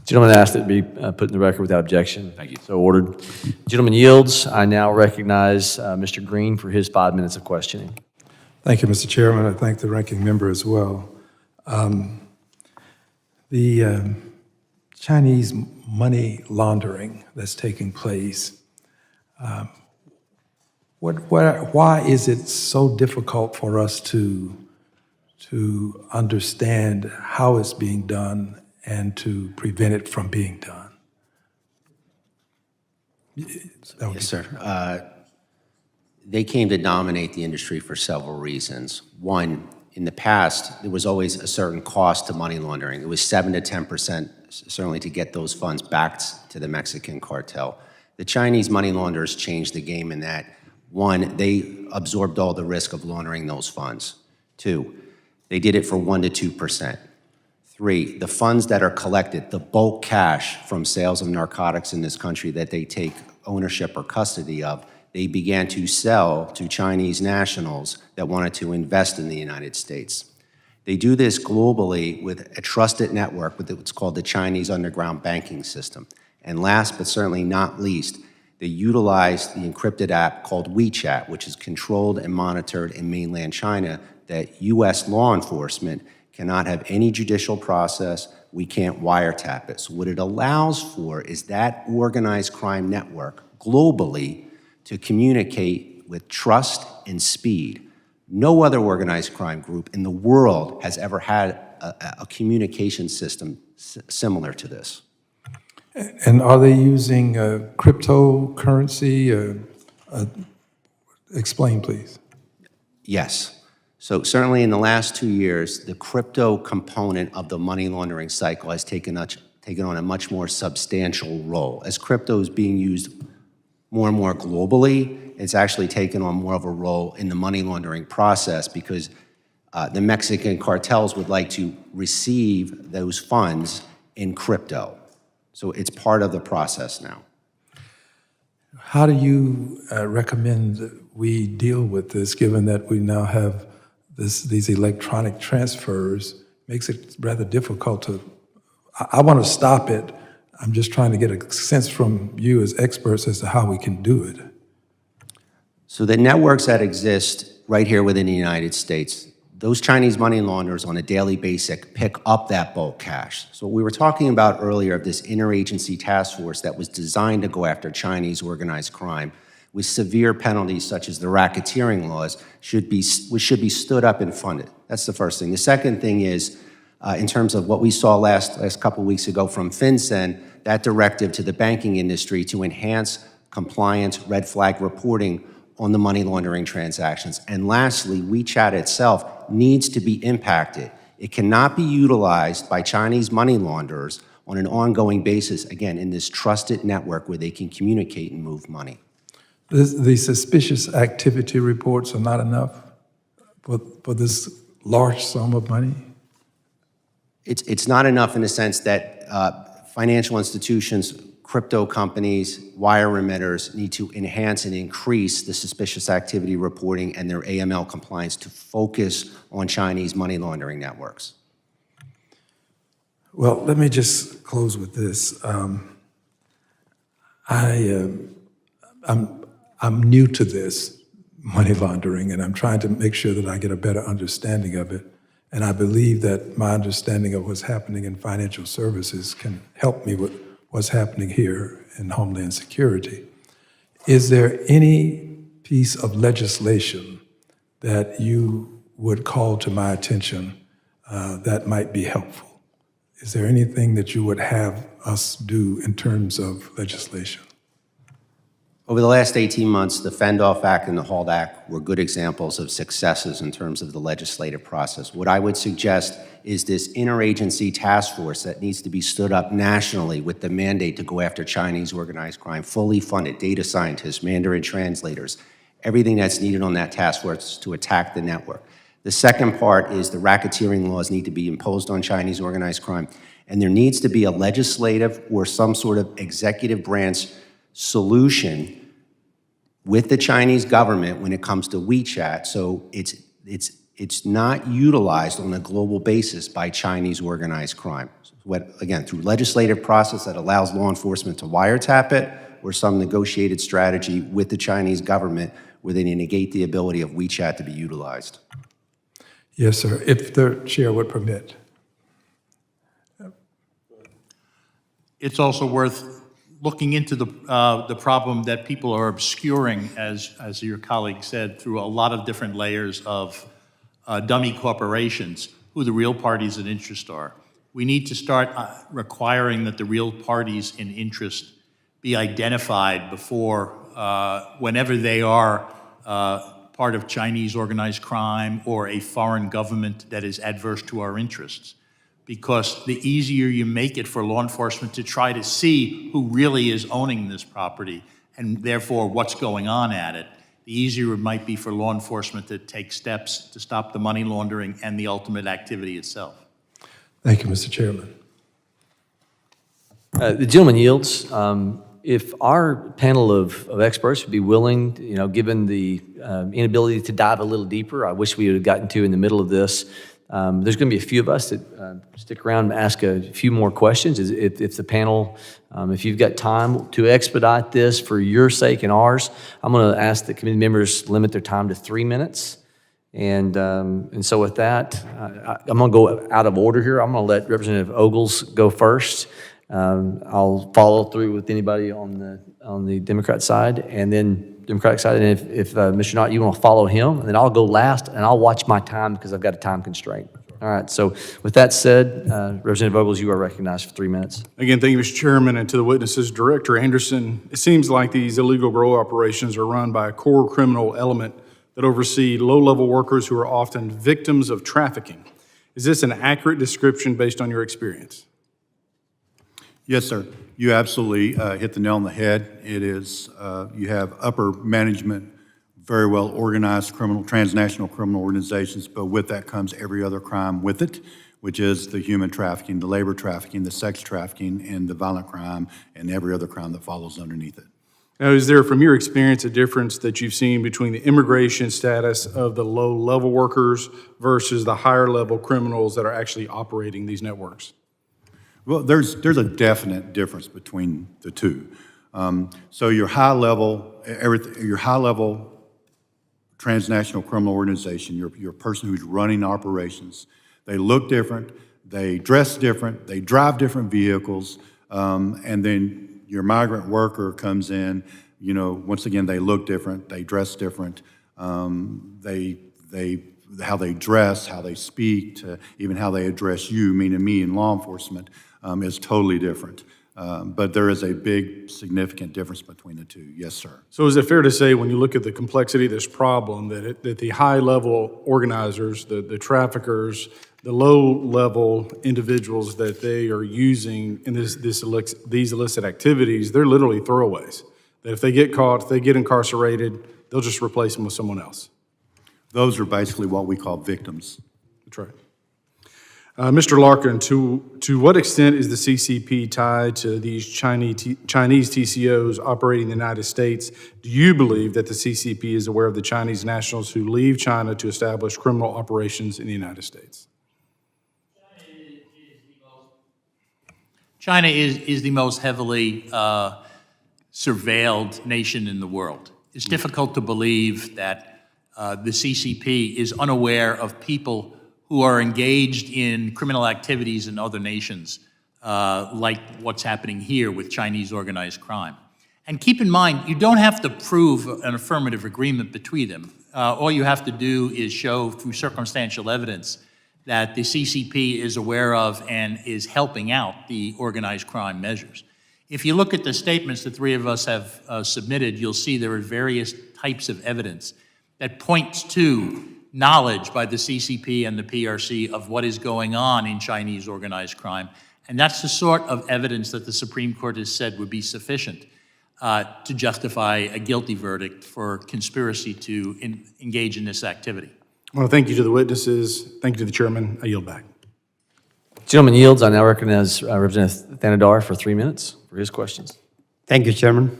Gentleman asked that it be put in the record without objection. Thank you. So ordered. Gentleman yields. I now recognize Mr. Green for his 5 minutes of questioning. Thank you, Mr. Chairman. I thank the ranking member as well. The Chinese money laundering that's taking place, why is it so difficult for us to understand how it's being done and to prevent it from being done? Yes, sir. They came to dominate the industry for several reasons. One, in the past, there was always a certain cost to money laundering. It was 7 to 10%, certainly, to get those funds back to the Mexican cartel. The Chinese money launderers changed the game in that, one, they absorbed all the risk of laundering those funds. 2, they did it for 1 to 2%. 3, the funds that are collected, the bulk cash from sales of narcotics in this country that they take ownership or custody of, they began to sell to Chinese nationals that wanted to invest in the United States. They do this globally with a trusted network with what's called the Chinese underground banking system. And last but certainly not least, they utilize the encrypted app called WeChat, which is controlled and monitored in mainland China, that US law enforcement cannot have any judicial process. We can't wiretap it. So what it allows for is that organized crime network globally to communicate with trust and speed. No other organized crime group in the world has ever had a communication system similar to this. And are they using cryptocurrency? Explain, please. Yes. So certainly in the last 2 years, the crypto component of the money laundering cycle has taken on a much more substantial role. As crypto is being used more and more globally, it's actually taken on more of a role in the money laundering process because the Mexican cartels would like to receive those funds in crypto. So it's part of the process now. How do you recommend we deal with this, given that we now have these electronic transfers? Makes it rather difficult to, I want to stop it. I'm just trying to get a sense from you as experts as to how we can do it. So the networks that exist right here within the United States, those Chinese money launderers on a daily basis pick up that bulk cash. So what we were talking about earlier of this interagency task force that was designed to go after Chinese organized crime with severe penalties such as the racketeering laws should be stood up and funded. That's the first thing. The second thing is, in terms of what we saw last couple weeks ago from FinCEN, that directive to the banking industry to enhance compliance, red flag reporting on the money laundering transactions. And lastly, WeChat itself needs to be impacted. It cannot be utilized by Chinese money launderers on an ongoing basis, again, in this trusted network where they can communicate and move money. The suspicious activity reports are not enough for this large sum of money? It's not enough in the sense that financial institutions, crypto companies, wire remitters need to enhance and increase the suspicious activity reporting and their AML compliance to focus on Chinese money laundering networks? Well, let me just close with this. I'm new to this money laundering, and I'm trying to make sure that I get a better understanding of it. And I believe that my understanding of what's happening in financial services can help me with what's happening here in Homeland Security. Is there any piece of legislation that you would call to my attention that might be helpful? Is there anything that you would have us do in terms of legislation? Over the last 18 months, the Fend-Off Act and the HALT Act were good examples of successes in terms of the legislative process. What I would suggest is this interagency task force that needs to be stood up nationally with the mandate to go after Chinese organized crime, fully funded, data scientists, Mandarin translators, everything that's needed on that task force to attack the network. The second part is the racketeering laws need to be imposed on Chinese organized crime, and there needs to be a legislative or some sort of executive branch solution with the Chinese government when it comes to WeChat, so it's not utilized on a global basis by Chinese organized crime. Again, through legislative process that allows law enforcement to wiretap it, or some negotiated strategy with the Chinese government where they negate the ability of WeChat to be utilized. Yes, sir, if the chair would permit. It's also worth looking into the problem that people are obscuring, as your colleague said, through a lot of different layers of dummy corporations, who the real parties in interest are. We need to start requiring that the real parties in interest be identified before, whenever they are part of Chinese organized crime or a foreign government that is adverse to our interests. Because the easier you make it for law enforcement to try to see who really is owning this property and therefore what's going on at it, the easier it might be for law enforcement to take steps to stop the money laundering and the ultimate activity itself. Thank you, Mr. Chairman. The gentleman yields. If our panel of experts would be willing, given the inability to dive a little deeper, I wish we would have gotten to in the middle of this. There's going to be a few of us that stick around and ask a few more questions. If the panel, if you've got time to expedite this for your sake and ours, I'm going to ask the committee members limit their time to 3 minutes. And so with that, I'm going to go out of order here. I'm going to let Representative Ogles go first. I'll follow through with anybody on the Democrat side, and then Democratic side. And if Mr. Knott, you want to follow him, and then I'll go last, and I'll watch my time because I've got a time constraint. All right. So with that said, Representative Ogles, you are recognized for 3 minutes. Again, thank you, Mr. Chairman, and to the witnesses. Director Anderson, it seems like these illegal grow operations are run by a core criminal element that oversee low-level workers who are often victims of trafficking. Is this an accurate description based on your experience? Yes, sir. You absolutely hit the nail on the head. It is, you have upper management, very well organized transnational criminal organizations, but with that comes every other crime with it, which is the human trafficking, the labor trafficking, the sex trafficking, and the violent crime, and every other crime that follows underneath it. Now, is there, from your experience, a difference that you've seen between the immigration status of the low-level workers versus the higher-level criminals that are actually operating these networks? Well, there's a definite difference between the two. So your high-level transnational criminal organization, your person who's running operations, they look different, they dress different, they drive different vehicles, and then your migrant worker comes in, once again, they look different, they dress different, how they dress, how they speak, even how they address you, meaning me in law enforcement, is totally different. But there is a big, significant difference between the two. Yes, sir. So is it fair to say, when you look at the complexity of this problem, that the high-level organizers, the traffickers, the low-level individuals that they are using in these illicit activities, they're literally throwaways? That if they get caught, if they get incarcerated, they'll just replace them with someone else? Those are basically what we call victims. That's right. Mr. Larkin, to what extent is the CCP tied to these Chinese TCOs operating in the United States? Do you believe that the CCP is aware of the Chinese nationals who leave China to establish criminal operations in the United States? China is the most heavily surveilled nation in the world. It's difficult to believe that the CCP is unaware of people who are engaged in criminal activities in other nations, like what's happening here with Chinese organized crime. And keep in mind, you don't have to prove an affirmative agreement between them. All you have to do is show through circumstantial evidence that the CCP is aware of and is helping out the organized crime measures. If you look at the statements the three of us have submitted, you'll see there are various types of evidence that points to knowledge by the CCP and the PRC of what is going on in Chinese organized crime. And that's the sort of evidence that the Supreme Court has said would be sufficient to justify a guilty verdict for conspiracy to engage in this activity. Well, thank you to the witnesses. Thank you to the chairman. I yield back. Gentleman yields. I now recognize Representative Thanadar for 3 minutes for his questions. Thank you, Chairman.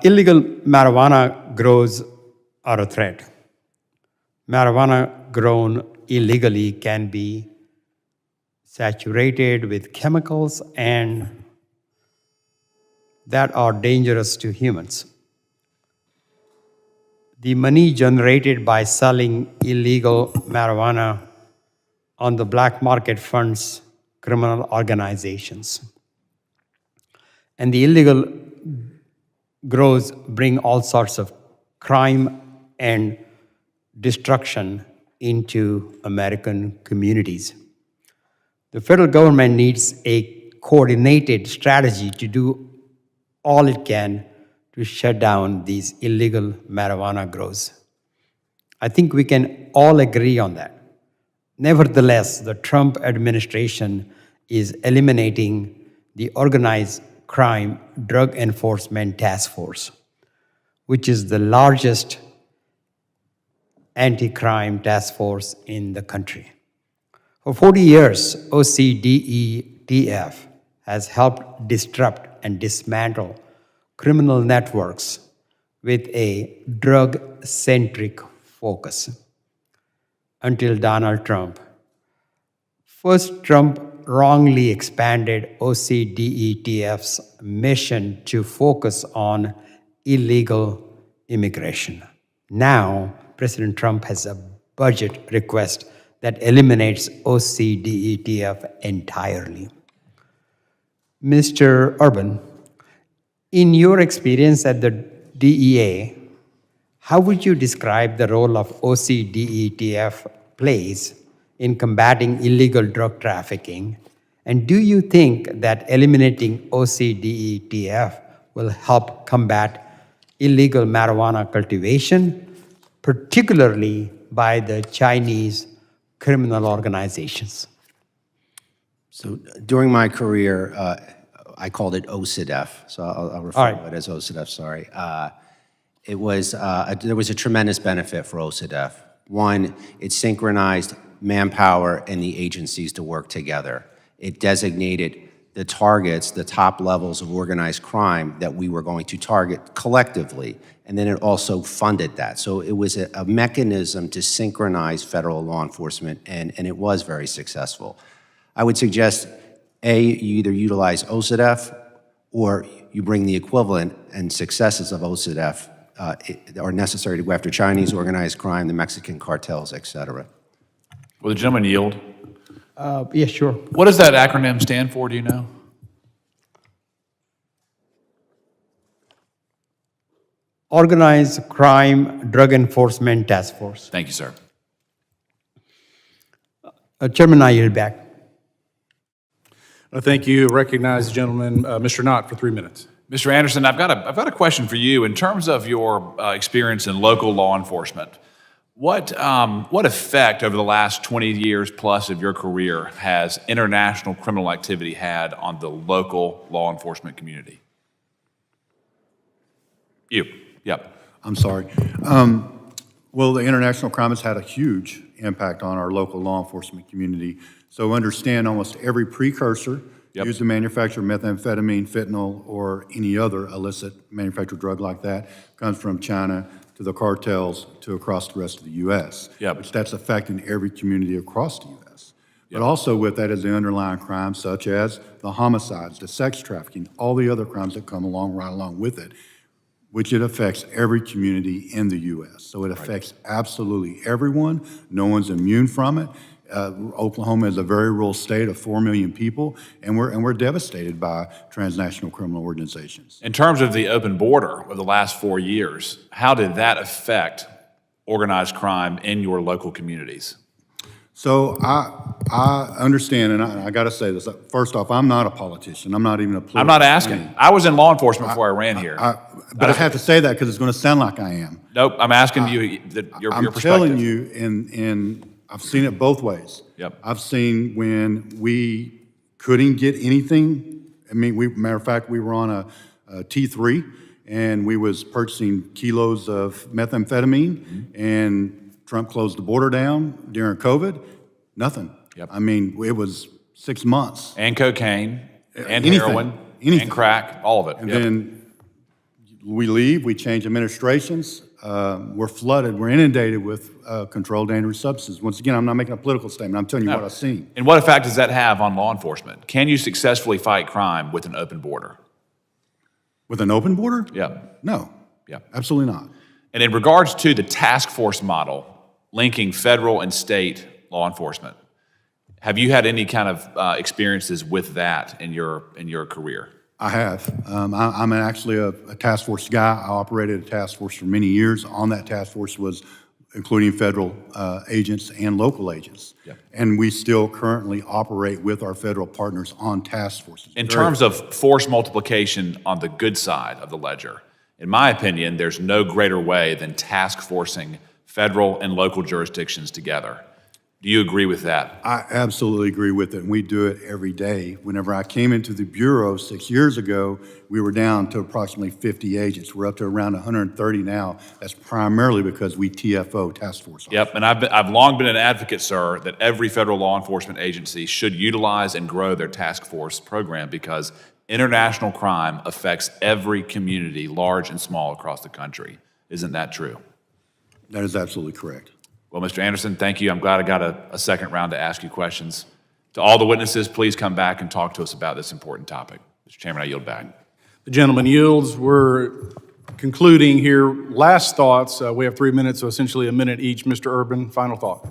Illegal marijuana grows are a threat. Marijuana grown illegally can be saturated with chemicals and that are dangerous to humans. The money generated by selling illegal marijuana on the black market funds criminal organizations. And the illegal grows bring all sorts of crime and destruction into American communities. The federal government needs a coordinated strategy to do all it can to shut down these illegal marijuana grows. I think we can all agree on that. Nevertheless, the Trump administration is eliminating the Organized Crime Drug Enforcement Task Force, which is the largest anti-crime task force in the country. For 40 years, OCDETF has helped disrupt and dismantle criminal networks with a drug-centric focus until Donald Trump. First, Trump wrongly expanded OCDETF's mission to focus on illegal immigration. Now, President Trump has a budget request that eliminates OCDETF entirely. Mr. Urban, in your experience at the DEA, how would you describe the role of OCDETF plays in combating illegal drug trafficking? And do you think that eliminating OCDETF will help combat illegal marijuana cultivation, particularly by the Chinese criminal organizations? So during my career, I called it OCDF, so I'll refer to it as OCDF, sorry. There was a tremendous benefit for OCDF. One, it synchronized manpower and the agencies to work together. It designated the targets, the top levels of organized crime that we were going to target collectively, and then it also funded that. So it was a mechanism to synchronize federal law enforcement, and it was very successful. I would suggest, A, you either utilize OCDF or you bring the equivalent and successes of OCDF are necessary to go after Chinese organized crime, the Mexican cartels, et cetera. Will the gentleman yield? Yeah, sure. What does that acronym stand for, do you know? Organized Crime Drug Enforcement Task Force. Thank you, sir. Chairman, I yield back. Thank you. Recognize the gentleman, Mr. Knott, for 3 minutes. Mr. Anderson, I've got a question for you. In terms of your experience in local law enforcement, what effect over the last 20 years plus of your career has international criminal activity had on the local law enforcement community? You. Yep. I'm sorry. Well, the international crime has had a huge impact on our local law enforcement community. So understand almost every precursor used to manufacture methamphetamine, fentanyl, or any other illicit manufactured drug like that comes from China to the cartels to across the rest of the U.S. Which that's affecting every community across the U.S. But also with that is the underlying crimes such as the homicides, the sex trafficking, all the other crimes that come right along with it, which it affects every community in the U.S. So it affects absolutely everyone. No one's immune from it. Oklahoma is a very rural state of 4 million people, and we're devastated by transnational criminal organizations. In terms of the open border of the last 4 years, how did that affect organized crime in your local communities? So I understand, and I got to say this. First off, I'm not a politician. I'm not even a political. I'm not asking. I was in law enforcement before I ran here. But I have to say that because it's going to sound like I am. Nope, I'm asking you your perspective. I'm telling you, and I've seen it both ways. I've seen when we couldn't get anything. I mean, matter of fact, we were on a T3, and we was purchasing kilos of methamphetamine, and Trump closed the border down during COVID. Nothing. I mean, it was 6 months. And cocaine, and Anything. heroin, and crack, all of it. And then we leave, we change administrations, we're flooded, we're inundated with controlled dangerous substances. Once again, I'm not making a political statement, I'm telling you what I've seen. And what effect does that have on law enforcement? Can you successfully fight crime with an open border? With an open border? Yeah. No. Yeah. Absolutely not. And in regards to the task force model, linking federal and state law enforcement, have you had any kind of experiences with that in your career? I have. I'm actually a task force guy. I operated a task force for many years. On that task force was including federal agents and local agents. And we still currently operate with our federal partners on task forces. In terms of force multiplication on the good side of the ledger, in my opinion, there's no greater way than task forcing federal and local jurisdictions together. Do you agree with that? I absolutely agree with it, and we do it every day. Whenever I came into the Bureau 6 years ago, we were down to approximately 50 agents. We're up to around 130 now. That's primarily because we TFO, task force. Yep, and I've long been an advocate, sir, that every federal law enforcement agency should utilize and grow their task force program because international crime affects every community, large and small, across the country. Isn't that true? That is absolutely correct. Well, Mr. Anderson, thank you. I'm glad I got a second round to ask you questions. To all the witnesses, please come back and talk to us about this important topic. Mr. Chairman, I yield back. The gentleman yields. We're concluding here. Last thoughts. We have 3 minutes, so essentially a minute each. Mr. Urban, final thought.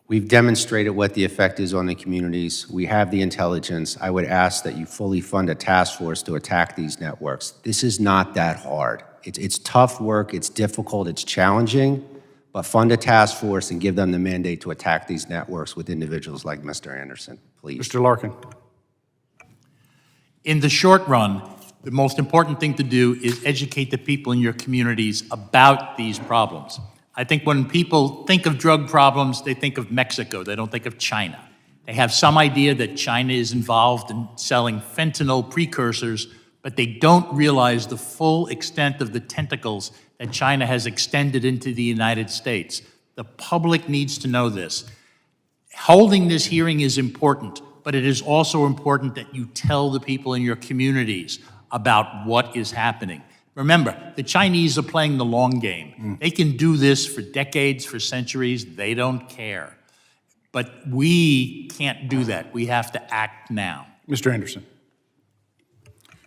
We've demonstrated what the effect is on the communities. We have the intelligence. I would ask that you fully fund a task force to attack these networks. This is not that hard. It's tough work, it's difficult, it's challenging, but fund a task force and give them the mandate to attack these networks with individuals like Mr. Anderson, please. Mr. Larkin. In the short run, the most important thing to do is educate the people in your communities about these problems. I think when people think of drug problems, they think of Mexico. They don't think of China. They have some idea that China is involved in selling fentanyl precursors, but they don't realize the full extent of the tentacles that China has extended into the United States. The public needs to know this. Holding this hearing is important, but it is also important that you tell the people in your communities about what is happening. Remember, the Chinese are playing the long game. They can do this for decades, for centuries. They don't care. But we can't do that. We have to act now. Mr. Anderson.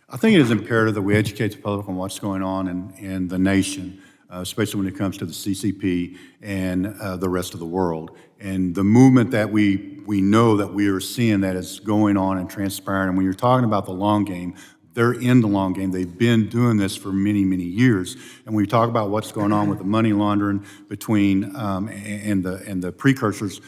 I think it is imperative that we educate the public on what's going on in the nation, especially when it comes to the CCP and the rest of the world. And the movement that we know that we are seeing that is going on and transpiring. And when you're talking about the long game, they're in the long game. They've been doing this for many, many years. And when you talk about what's going on with the money laundering between and the precursors,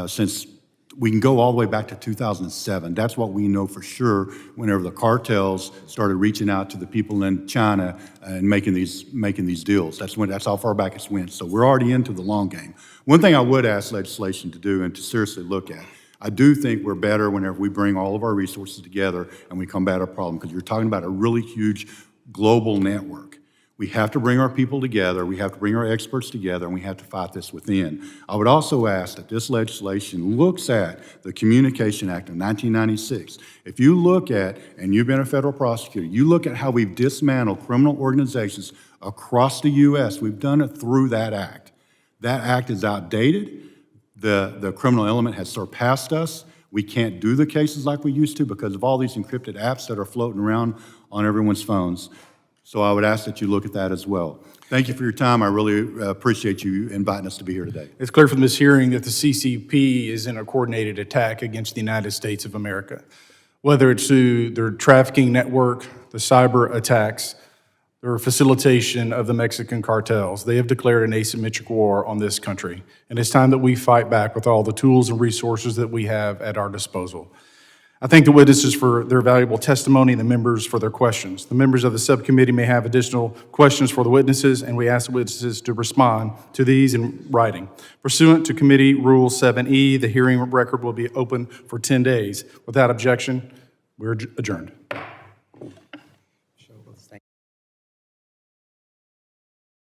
since we can go all the way back to 2007. That's what we know for sure whenever the cartels started reaching out to the people in China and making these deals. That's how far back it's went. So we're already into the long game. One thing I would ask legislation to do and to seriously look at, I do think we're better whenever we bring all of our resources together and we combat a problem, because you're talking about a really huge global network. We have to bring our people together, we have to bring our experts together, and we have to fight this within. I would also ask that this legislation looks at the Communication Act of 1996. If you look at, and you've been a federal prosecutor, you look at how we've dismantled criminal organizations across the U.S., we've done it through that act. That act is outdated. The criminal element has surpassed us. We can't do the cases like we used to because of all these encrypted apps that are floating around on everyone's phones. So I would ask that you look at that as well. Thank you for your time. I really appreciate you inviting us to be here today. It's clear from this hearing that the CCP is in a coordinated attack against the United States of America. Whether it's through their trafficking network, the cyber attacks, or facilitation of the Mexican cartels, they have declared an asymmetric war on this country. And it's time that we fight back with all the tools and resources that we have at our disposal. I thank the witnesses for their valuable testimony and the members for their questions. The members of the subcommittee may have additional questions for the witnesses, and we ask the witnesses to respond to these in writing. Pursuant to Committee Rule 7E, the hearing record will be open for 10 days. Without objection, we're adjourned.